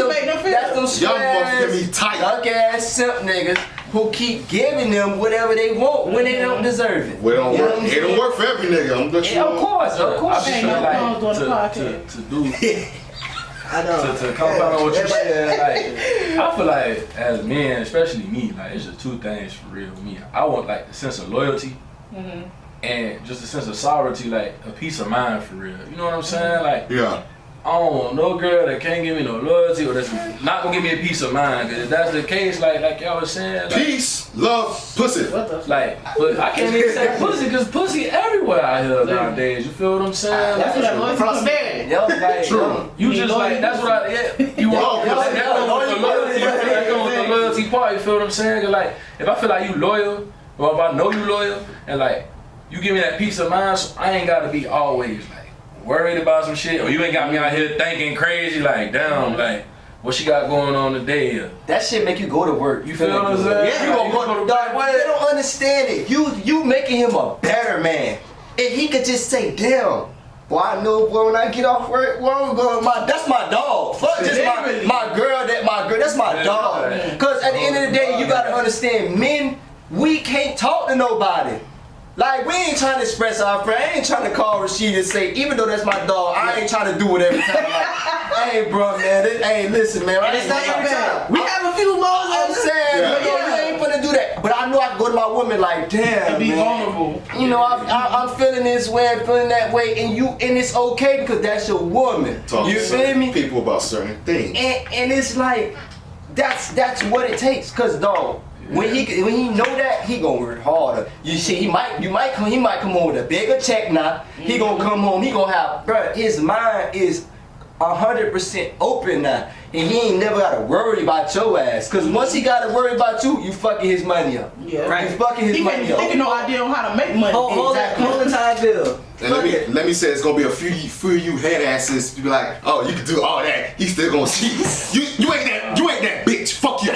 S5: made them feel.
S3: That's them
S2: y'all motherfuckers be tight.
S3: Duck ass simp niggas who keep giving them whatever they want when they don't deserve it.
S2: Well, it don't work for every nigga. I'm gonna let you know.
S3: Of course.
S4: I feel like to do. I know. To compound on what you said, like, I feel like as men, especially me, like it's just two things for real with me. I want like the sense of loyalty and just a sense of sovereignty, like a peace of mind for real. You know what I'm saying? Like,
S2: yeah.
S4: I don't want no girl that can't give me no loyalty or that's not gonna give me a peace of mind. Cause if that's the case, like y'all was saying, like,
S2: peace, love, pussy.
S4: Like, but I can't even say pussy because pussy everywhere out here nowadays. You feel what I'm saying?
S5: That's what I'm prosperity.
S4: Like,
S2: true.
S4: You just like that's what you want. That comes with the loyalty part. You feel what I'm saying? Cause like if I feel like you loyal, or if I know you loyal, and like you give me that peace of mind, so I ain't gotta be always like worried about some shit, or you ain't got me out here thinking crazy, like, damn, like, what she got going on today?
S3: That shit make you go to work.
S4: You feel what I'm saying?
S3: Yeah, you gonna go to work. They don't understand it. You making him a better man. If he could just say, damn, well, I know, boy, when I get off work, well, I'm going, that's my dog. Fuck just my girl, that's my dog. Cause at the end of the day, you gotta understand, men, we can't talk to nobody. Like, we ain't trying to express our friend. I ain't trying to call Rashid and say, even though that's my dog, I ain't trying to do it every time. Like, hey, bro, man, listen, man.
S1: And it's not every time. We have a few moments.
S3: I'm saying, you ain't gonna do that. But I know I can go to my woman like, damn,
S5: be
S3: man.
S5: vulnerable.
S3: You know, I'm feeling this way, I'm feeling that way, and it's okay because that's your woman. You feel me?
S2: People about certain things.
S3: And it's like, that's what it takes. Cause dog. When he know that, he gonna work harder. You see, he might come home with a bigger check now. He gonna come home, he gonna have, bruh, his mind is 100% open now. And he ain't never gotta worry about your ass. Cause once he gotta worry about you, you fucking his money up.
S5: Yeah.
S3: Right? You fucking his money up.
S5: He no idea on how to make money.
S1: Hold the time bill.
S2: And let me say, it's gonna be a few you head asses to be like, oh, you can do all that. He's still gonna see you ain't that bitch. Fuck you.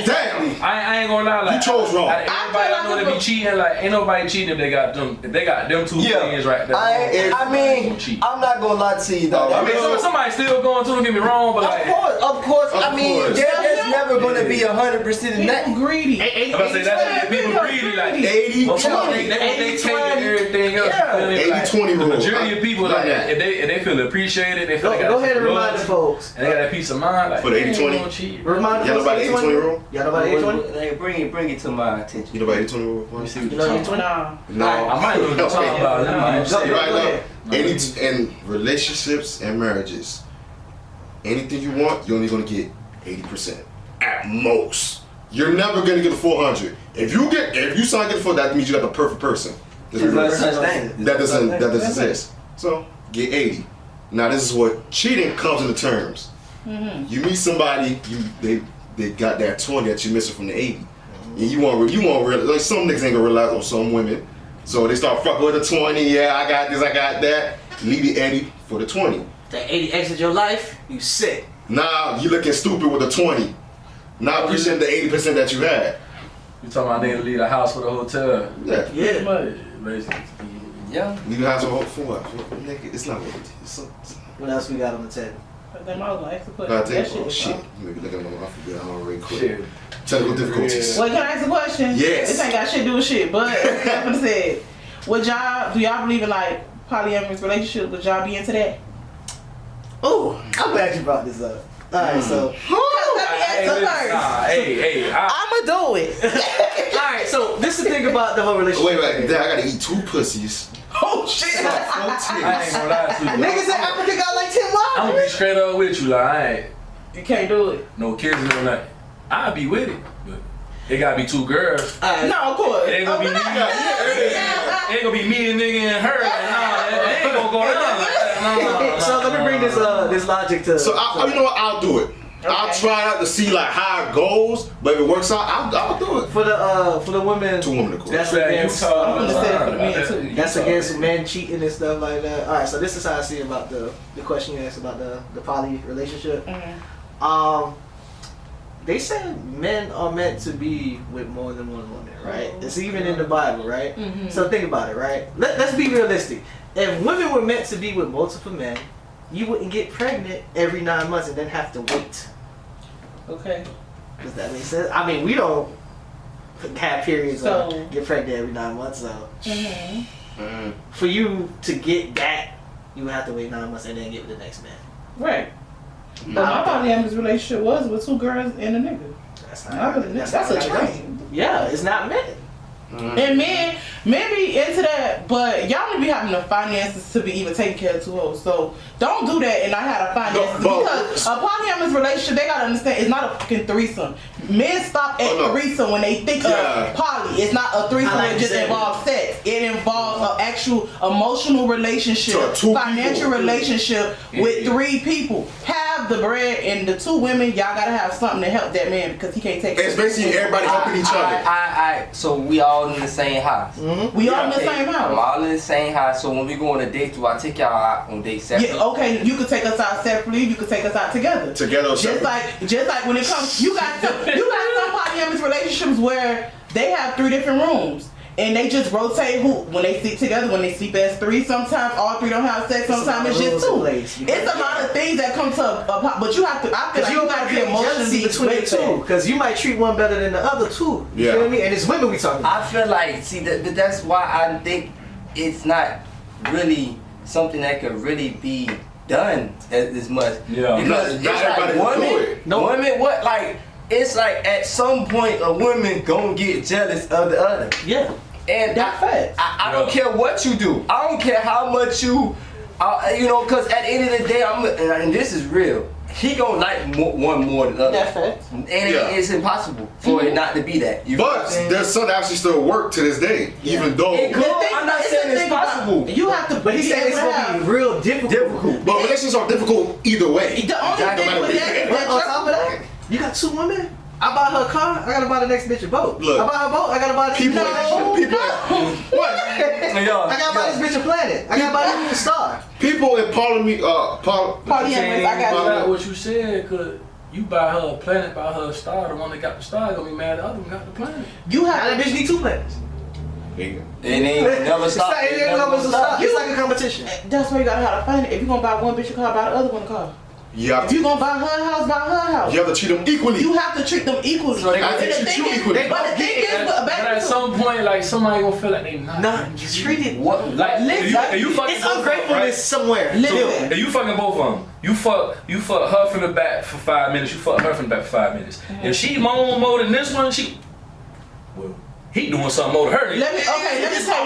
S2: Damn.
S4: I ain't gonna lie. Like,
S2: You chose wrong.
S4: Everybody I know that be cheating. Like, ain't nobody cheating if they got them. If they got them two things right there.
S3: I mean, I'm not gonna lie to you though.
S4: I mean, somebody still going to. Don't get me wrong, but like,
S3: of course. I mean, there's never gonna be 100% in that.
S5: Greedy.
S4: I'm about to say that's when people greedy. Like
S3: 80,
S4: 20. They take everything else.
S2: 80-20 rule.
S4: The majority of people like if they feel appreciated, they feel like
S1: go ahead and remind the folks.
S4: And they got that peace of mind. Like
S2: For the 80-20.
S1: Remind the
S2: Y'all know about the
S1: 80-20
S2: rule?
S1: Y'all know about the 80-20?
S3: Bring it to my attention.
S2: You know about 80-20 rule?
S4: Let me see what
S1: You
S4: you're
S1: know
S4: talking about.
S1: 80-20?
S2: No.
S4: I might know what you're talking about.
S2: Right now, 80 in relationships and marriages, anything you want, you're only gonna get 80% at most. You're never gonna get a 400. If you sign get for that means you got the perfect person.
S3: There's no such thing.
S2: That doesn't exist. So get 80. Now this is what cheating comes into terms. You meet somebody, they got that 20 that you're missing from the 80. And you want real, like some niggas ain't gonna realize on some women. So they start fucking with the 20, yeah, I got this, I got that. Leave the 80 for the 20.
S1: That 80 exit your life, you sick.
S2: Now you looking stupid with the 20. Not appreciating the 80% that you had.
S4: You talking about niggas leave the house for the hotel?
S2: Yeah.
S1: Yeah.
S4: Basically.
S3: Yeah.
S2: Leave the house for what? Nigga, it's not what it is.
S1: What else we got on the table?
S5: Then I was gonna ask a
S2: I
S5: question.
S2: think, oh shit. You may be looking at my mouth again. I already quit.
S4: Shit.
S2: Technical difficulties.
S5: Well, can I ask a question?
S2: Yes.
S5: This ain't got shit to do with shit, but I'm gonna say, do y'all believe in like polyamorous relationships? Would y'all be into that?
S1: Oh, I'm glad you brought this up. Alright, so.
S5: Let me answer first. I'ma do it.
S1: Alright, so this is the thing about the whole relationship.
S2: Wait, then I gotta eat 2 pussies.
S1: Oh shit!
S2: Fuck 4
S4: I ain't
S2: titties.
S4: gonna lie to you.
S1: Niggas said I could pick out like 10
S4: I'm
S1: wives.
S4: gonna be straight up with you, like I ain't
S5: You can't do it.
S4: no kids and no nothing. I'll be with it, but it gotta be 2 girls.
S1: Alright.
S5: No, of course.
S4: It ain't gonna be me. It ain't gonna be me, a nigga, and her. Like, nah, it ain't gonna go down like that.
S1: So let me bring this logic to.
S2: So you know what? I'll do it. I'll try out to see like how it goes, but if it works out, I'll do it.
S1: for the women.
S2: 2 women, of course.
S1: That's against.
S5: I'm gonna say it for the men too.
S1: That's against men cheating and stuff like that. All right, so this is how I see about the question you asked about the poly relationship. They say men are meant to be with more than one woman, right? It's even in the Bible, right? So think about it, right? Let's be realistic. If women were meant to be with multiple men, you wouldn't get pregnant every 9 months and then have to wait.
S5: Okay.
S1: Does that make sense? I mean, we don't have periods or get pregnant every 9 months, so for you to get that, you would have to wait 9 months and then get with the next man.
S5: Right. But my polyamorous relationship was with 2 girls and a nigga. That's a train.
S1: Yeah, it's not men.
S5: And men be into that, but y'all don't be having the finances to be even taking care of 2 hoes. So don't do that and not have the finances because a polyamorous relationship, they gotta understand, it's not a fucking threesome. Men stop at threesome when they think of poly. It's not a threesome that just involves sex. It involves an actual emotional relationship, financial relationship with 3 people. Have the bread and the 2 women, y'all gotta have something to help that man because he can't take it.
S2: It's basically everybody helping each other.
S3: So we all in the same house.
S5: We all in the same
S3: I'm
S5: house.
S3: all in the same house. So when we go on a date, do I take y'all out on dates separately?
S5: Yeah, okay, you could take us out separately. You could take us out together. Just like when it comes, you got some polyamorous relationships where they have 3 different rooms. And they just rotate when they sleep together, when they sleep as 3. Sometimes all 3 don't have sex. Sometimes it's just 2. It's a lot of things that come to but you have to. I feel like you gotta be emotionally
S1: between the 2 because you might treat one better than the other 2. You feel me? And it's women we talking about.
S3: I feel like that's why I think it's not really something that could really be done as much.
S2: Yeah.
S3: Because it's like women, what like. It's like at some point a woman gonna get jealous of the other.
S1: Yeah.
S3: And I don't care what you do. I don't care how much you cause at the end of the day, and this is real. He gonna like one more than the other.
S5: That's fact.
S3: And it's impossible for it not to be that.
S2: But their son actually still work to this day, even though.
S3: I'm not saying it's possible.
S5: You have to.
S1: But he said it's gonna be real difficult.
S2: But relationships are difficult either way.
S5: The only thing with that is
S1: on top of that, you got 2 women. I buy her a car, I gotta buy the next bitch a boat. Look, I buy her a boat, I gotta buy the
S2: people. What?
S1: I gotta buy this bitch a planet. I gotta buy this a star.
S2: People in
S5: polyamorous. I got
S4: what you said, cause You buy her a planet, buy her a star. The one that got the star gonna be mad. The other one got the planet.
S5: You have
S1: Now that bitch need 2 planets.
S3: It ain't never stop.
S1: It ain't never stop. It's like a competition.
S5: That's why you gotta have a planet. If you gonna buy one bitch a car, buy the other one a car.
S2: Yeah.
S5: If you gonna buy her house, buy her house.
S2: You have to treat them equally.
S5: You have to treat them equally.
S3: So they
S2: I
S3: gonna
S2: think
S5: And the
S2: treat
S5: thing
S2: you
S5: is-
S2: equally.
S5: But the thing is,
S4: But at some point, like somebody gonna feel like they not.
S1: Nah, you treated.
S3: What?
S4: Like if you fucking
S1: It's
S4: both of them,
S1: ungratefulness
S4: right?
S1: somewhere.
S5: Listen.
S4: If you fucking both of them, you fuck her from the back for 5 minutes. You fuck her from the back for 5 minutes. If she more than this one, well, he doing something more to her.
S5: Let me tell you.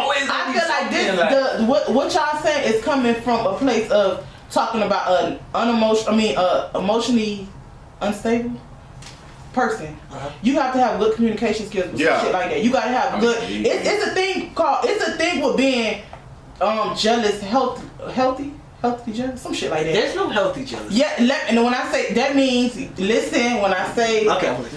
S4: always gonna
S5: I
S4: be
S5: feel like this.
S4: something
S5: What y'all saying is coming from a place of talking about an emotionally unstable person. You have to have good communication skills with
S2: Yeah.
S5: shit like that. You gotta have good. It's a thing with being jealous, healthy jealous, some shit like that.
S1: There's no healthy jealousy.
S5: Yeah, and when I say that means listen. When I say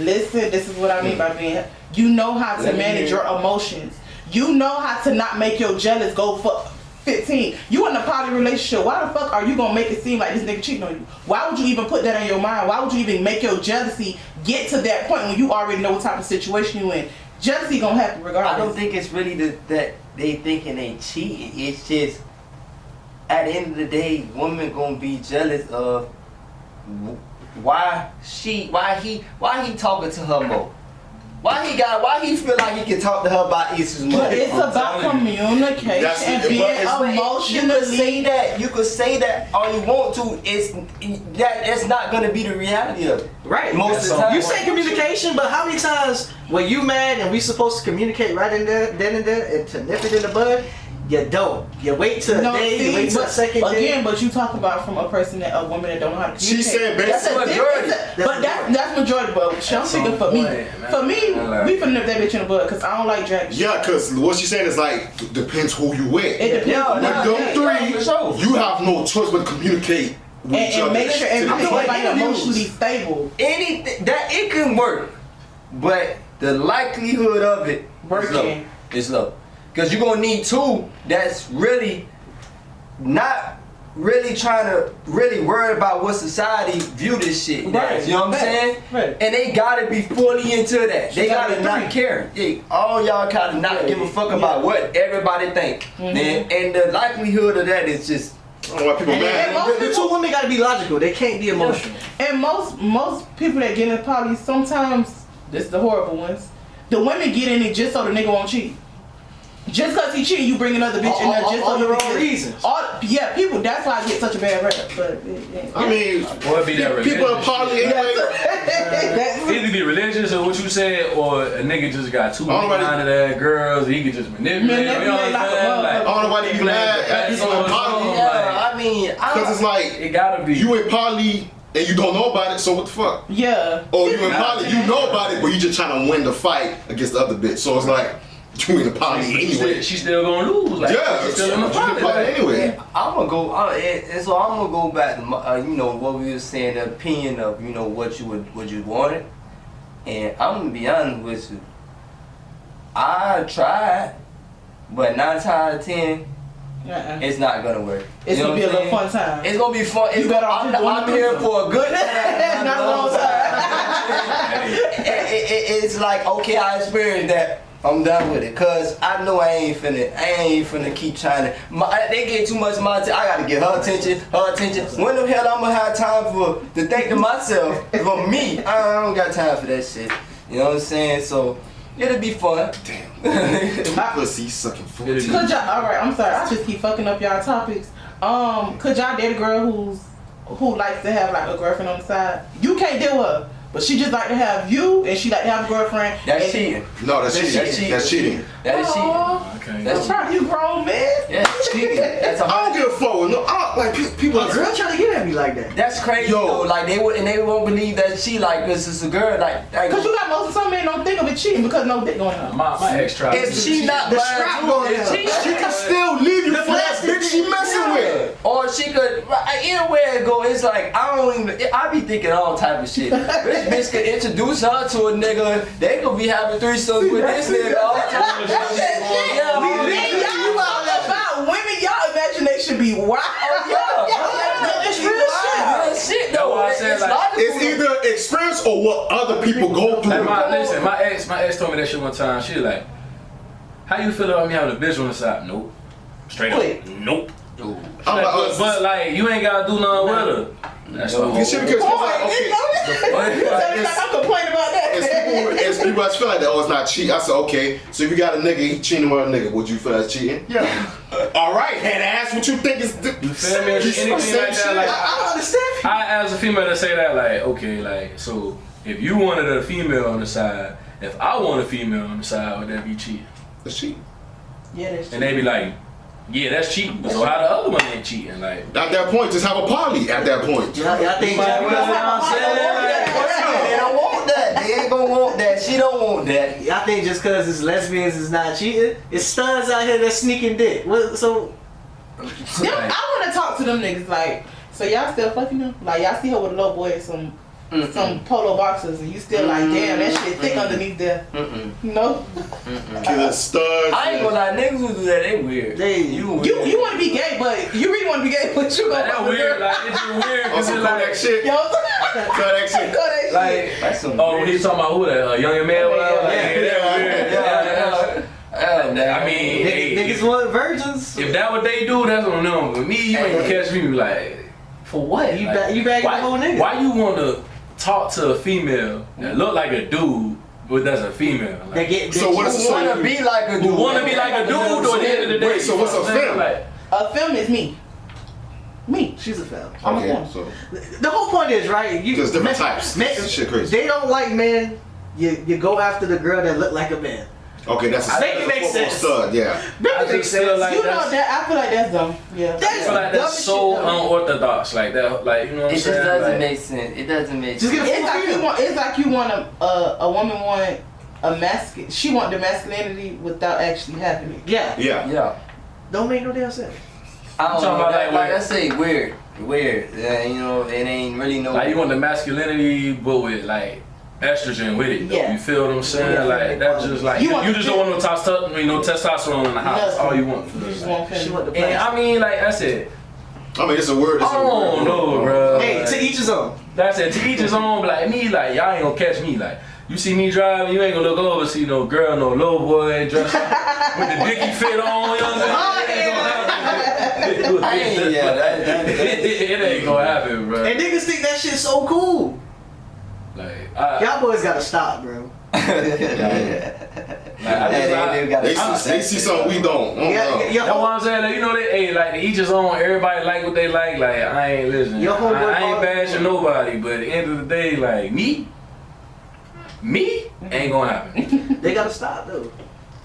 S5: listen, this is what I mean by being. You know how to manage your emotions. You know how to not make your jealous go for 15. You in a poly relationship. Why the fuck are you gonna make it seem like this nigga cheating on you? Why would you even put that in your mind? Why would you even make your jealousy get to that point when you already know what type of situation you in? Jealousy gonna happen regardless.
S3: I don't think it's really that they thinking they cheating. It's just at the end of the day, woman gonna be jealous of why he talking to her more. Why he feel like he can talk to her about issues more.
S5: But it's about communication and being emotionally.
S3: You could say that all you want to. That's not gonna be the reality of it.
S1: Right.
S3: Most of the time.
S1: You say communication, but how many times when you mad and we supposed to communicate right in there, then and there, and to nip it in the bud, you don't. You wait till a day, you wait till a second day.
S5: Again, but you talk about from a person a woman that don't know how to communicate.
S2: She said basically
S3: majority.
S5: But that's majority. But I'm speaking for me. For me, we finna nip that bitch in the bud because I don't like dragging.
S2: Yeah, because what she's saying is like, depends who you with.
S5: It depends.
S2: With them
S3: for sure.
S2: three, you have no choice but to communicate with each other.
S5: And make sure everybody's emotionally stable.
S3: Anything that it can work, but the likelihood of it
S5: Working.
S3: is low. Because you're gonna need two that's really not really trying to really worry about what society view this shit.
S5: Right.
S3: You know what I'm saying?
S5: Right.
S3: And they gotta be fully into that. They
S5: gotta
S3: gotta
S5: be
S3: not care. Yeah, all y'all gotta not give a fuck about what everybody think. And the likelihood of that is just.
S2: I don't know why people mad.
S1: The two women gotta be logical. They can't be emotional.
S5: And most people that get in poly, sometimes this is the horrible ones. The women get in it just so the nigga won't cheat. Just cause he cheating, you bring another bitch in there just
S1: all
S5: so
S1: the
S5: you
S1: wrong reasons.
S5: Yeah, people. That's why I get such a bad rap. But
S2: I mean,
S4: Or it be that
S2: people are
S4: religious
S2: poly
S4: shit.
S2: anyway.
S4: Either be religious or what you said, or a nigga just got too many
S2: Alright.
S4: kind of that girls. He can just manipulate. You know what I'm
S5: Like a
S4: saying?
S5: motherfucker.
S2: I don't know why they be mad at people in poly.
S3: Yeah, I mean,
S2: Because it's like,
S4: It gotta be.
S2: you in poly and you don't know about it, so what the fuck?
S5: yeah.
S2: Or you in poly, you know about it, but you just trying to win the fight against the other bitch. So it's like, you in the poly anyway.
S4: She's still gonna lose. Like,
S2: Yeah,
S4: she's still in the
S2: you in
S4: poly.
S2: the poly
S4: Like,
S2: anyway.
S3: I'm gonna go. So I'm gonna go back to what we were saying, the opinion of what you wanted, and I'm gonna be honest with you. I tried, but 9 times out of 10, it's not gonna work.
S5: It's
S3: You know
S5: gonna be a
S3: what I'm
S5: little
S3: saying?
S5: fun time.
S3: It's gonna be fun.
S5: You better off just doing
S3: I'm
S5: it
S3: here
S5: yourself.
S3: for a good time.
S5: Not a long time.
S3: It's like, okay, I experienced that. I'm done with it, cause I know I ain't finna keep trying to. They get too much of my attention. I gotta get her attention. When the hell I'm gonna have time to think to myself for me? I don't got time for that shit. You know what I'm saying? So it'll be fun.
S2: Damn. Pussy sucking 14.
S5: Could y'all? All right, I'm sorry. I just keep fucking up y'all topics. Could y'all date a girl who likes to have like a girlfriend on the side? You can't deal with her, but she just like to have you, and she like to have a girlfriend.
S3: That's cheating.
S2: No, that's cheating. That's cheating.
S3: That is cheating.
S4: Okay.
S5: That's right. You grown man.
S3: That's cheating. That's
S2: I don't give a fuck. No, like people
S1: A
S2: are
S1: girl trying to get at me like that.
S3: That's crazy.
S2: Yo.
S3: Though. Like they won't believe that she like this is a girl. Like
S5: Cause you got most of some men don't think of it cheating because no dick going on.
S4: My ex tried.
S3: if she not
S1: The
S3: buying
S1: strap
S3: too,
S1: going
S3: if
S1: down.
S2: She can still leave you
S1: The
S2: for that
S1: plastic
S2: bitch she messing with.
S3: or she could either way it go. It's like I be thinking all type of shit. This bitch could introduce her to a nigga. They could be having threesomes with this nigga all the time.
S5: And y'all talk about women, y'all imagination be wild.
S3: Yeah.
S5: It's real shit.
S3: Real shit though.
S4: That's saying, like,
S2: it's either experience or what other people go through.
S4: Like my ex told me that shit one time. She was like, how you feel about me having a bitch on the side? Nope. Straight up. Nope. But like, you ain't gotta do nothing with her. That's what
S2: You should because
S5: I'm complaining about that.
S2: it's people that feel like that. Oh, it's not cheating. I said, okay. So if you got a nigga, he cheating with a nigga, would you feel that's cheating? Yeah. All right, head ass. What you think is?
S4: You feel me? Anything like that? Like,
S1: I don't understand.
S4: I as a female to say that, like, okay, like, so if you wanted a female on the side, if I want a female on the side, would that be cheating?
S2: That's cheating.
S5: Yeah, that's
S4: And they be like, yeah, that's cheating. So how the other one ain't cheating? Like,
S2: at that point, just have a party. At that point,
S1: Y'all think
S3: They don't want that. They ain't gonna want that. She don't want that.
S1: y'all think just because it's lesbians is not cheating? It's studs out here that's sneaking dick. So
S5: I want to talk to them niggas. Like, so y'all still fucking them? Like, y'all see her with a little boy and some polo boxers, and you still like, damn, that shit thick underneath there. No.
S2: killer studs.
S3: I ain't gonna lie, niggas who do that, they weird.
S1: you
S5: You want to be gay, but you really want to be gay, but you
S4: like,
S5: gonna
S4: that weird. Like, it's just weird
S2: On
S4: because
S2: some
S4: it's like,
S2: Kodak shit.
S5: Yo,
S2: Kodak shit.
S5: Kodak
S4: like,
S5: shit.
S3: That's some
S4: oh, when he talking about who that young man? I mean,
S1: niggas want virgins.
S4: if that what they do, that's on them. But me, you ain't gonna catch me like, for what?
S1: You
S4: Like,
S1: you bagging the whole nigga.
S4: Why you want to talk to a female that look like a dude, but that's a female? Like,
S1: They get
S2: So what is
S3: Who wanna be like a dude?
S4: who want to be like a dude, or at the end of the day?
S2: Wait, so what's a femme?
S4: Like,
S5: A film is me. Me.
S1: She's a femme.
S5: I'm a
S2: Okay,
S5: woman.
S2: so
S1: The whole point is, right?
S2: there's different types. This shit crazy.
S1: They don't like men. You go after the girl that look like a man.
S2: Okay, that's a
S1: Make it make
S2: football
S1: sense.
S2: stud. Yeah.
S4: I just feel like
S5: You know
S4: that's,
S5: that? I feel like that's dumb. Yeah.
S4: I feel like that's so unorthodox. Like that, like you know what I'm
S3: It just
S4: saying?
S3: doesn't
S4: Like,
S3: make sense. It doesn't make
S1: Just
S3: sense.
S1: get a
S5: It's like
S1: full
S5: you want. It's like you want a woman want a masculine. She want the masculinity without actually having it.
S1: Yeah.
S2: Yeah.
S3: Yeah.
S1: Don't make no damn sense.
S3: I don't
S4: talking
S3: know.
S4: about
S3: Like,
S4: like
S3: I say, weird. You know, it ain't really no.
S4: Like you want the masculinity, but with like estrogen with it. Though.
S5: Yeah.
S4: You feel what I'm saying?
S5: Yeah.
S4: Like that's just like
S5: You
S4: you,
S5: want
S4: just don't want no testosterone in the house. That's
S5: Nothing.
S4: all you want.
S5: You just
S4: Like,
S5: want
S1: She
S5: feminine.
S1: want the
S4: and
S1: plastic.
S4: I mean, like I said,
S2: I mean, it's a word. It's
S4: I
S2: a
S4: don't
S2: word.
S4: know, bro.
S1: Hey, to each his own.
S4: That's it. To each his own. But like me, like y'all ain't gonna catch me. Like you see me driving, you ain't gonna look over see no girl, no little boy dressed with the dicky fit on. You know what I'm saying? It ain't gonna happen, bro.
S1: And niggas think that shit's so cool.
S4: Like,
S1: Y'all boys gotta stop, bro.
S2: They see something we don't.
S1: Your
S4: That's what I'm saying. Like, you know, they each his own. Everybody like what they like. Like I ain't listening.
S1: Your homeboy
S4: I ain't
S1: called-
S4: bashing nobody. But at the end of the day, like me ain't gonna happen.
S1: They gotta stop though.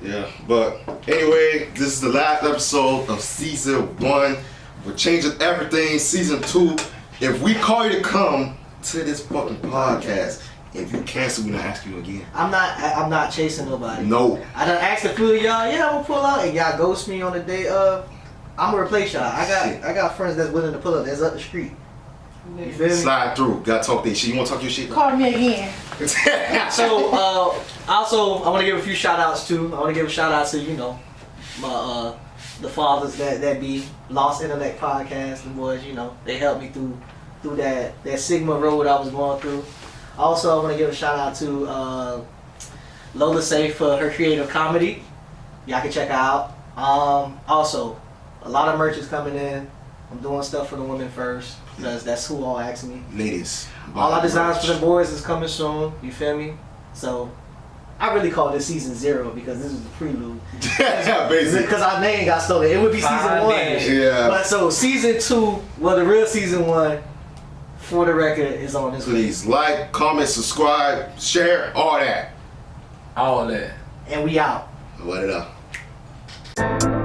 S2: Yeah, but anyway, this is the last episode of season 1. We're changing everything. Season 2. If we call you to come to this fucking podcast, if you cancel, we're not asking you again.
S1: I'm not chasing nobody.
S2: No.
S1: I done asked a few of y'all, yeah, I'm gonna pull out, and y'all ghost me on the day of. I'm gonna replace y'all. I got friends that's willing to pull up. That's up the street. You feel me?
S2: Slide through. Gotta talk that shit. You wanna talk your shit?
S5: Call me again.
S1: So also I want to give a few shout outs too. I want to give a shout out to my the fathers that be Lost Intellect podcast. The boys, they helped me through that Sigma road I was going through. Also, I want to give a shout out to Lola Safe for her creative comedy. Y'all can check her out. Also, a lot of merch is coming in. I'm doing stuff for the women first because that's who all ask me.
S2: Ladies.
S1: All our designs for the boys is coming soon. You feel me? So I really call this season 0 because this is the prelude.
S2: Basically.
S1: Because our name got stolen. It would be season 1.
S2: Yeah.
S1: But so season 2, well, the real season 1, for the record, is on this week.
S2: Please like, comment, subscribe, share, all that.
S4: All that.
S1: And we out.
S2: Let it up.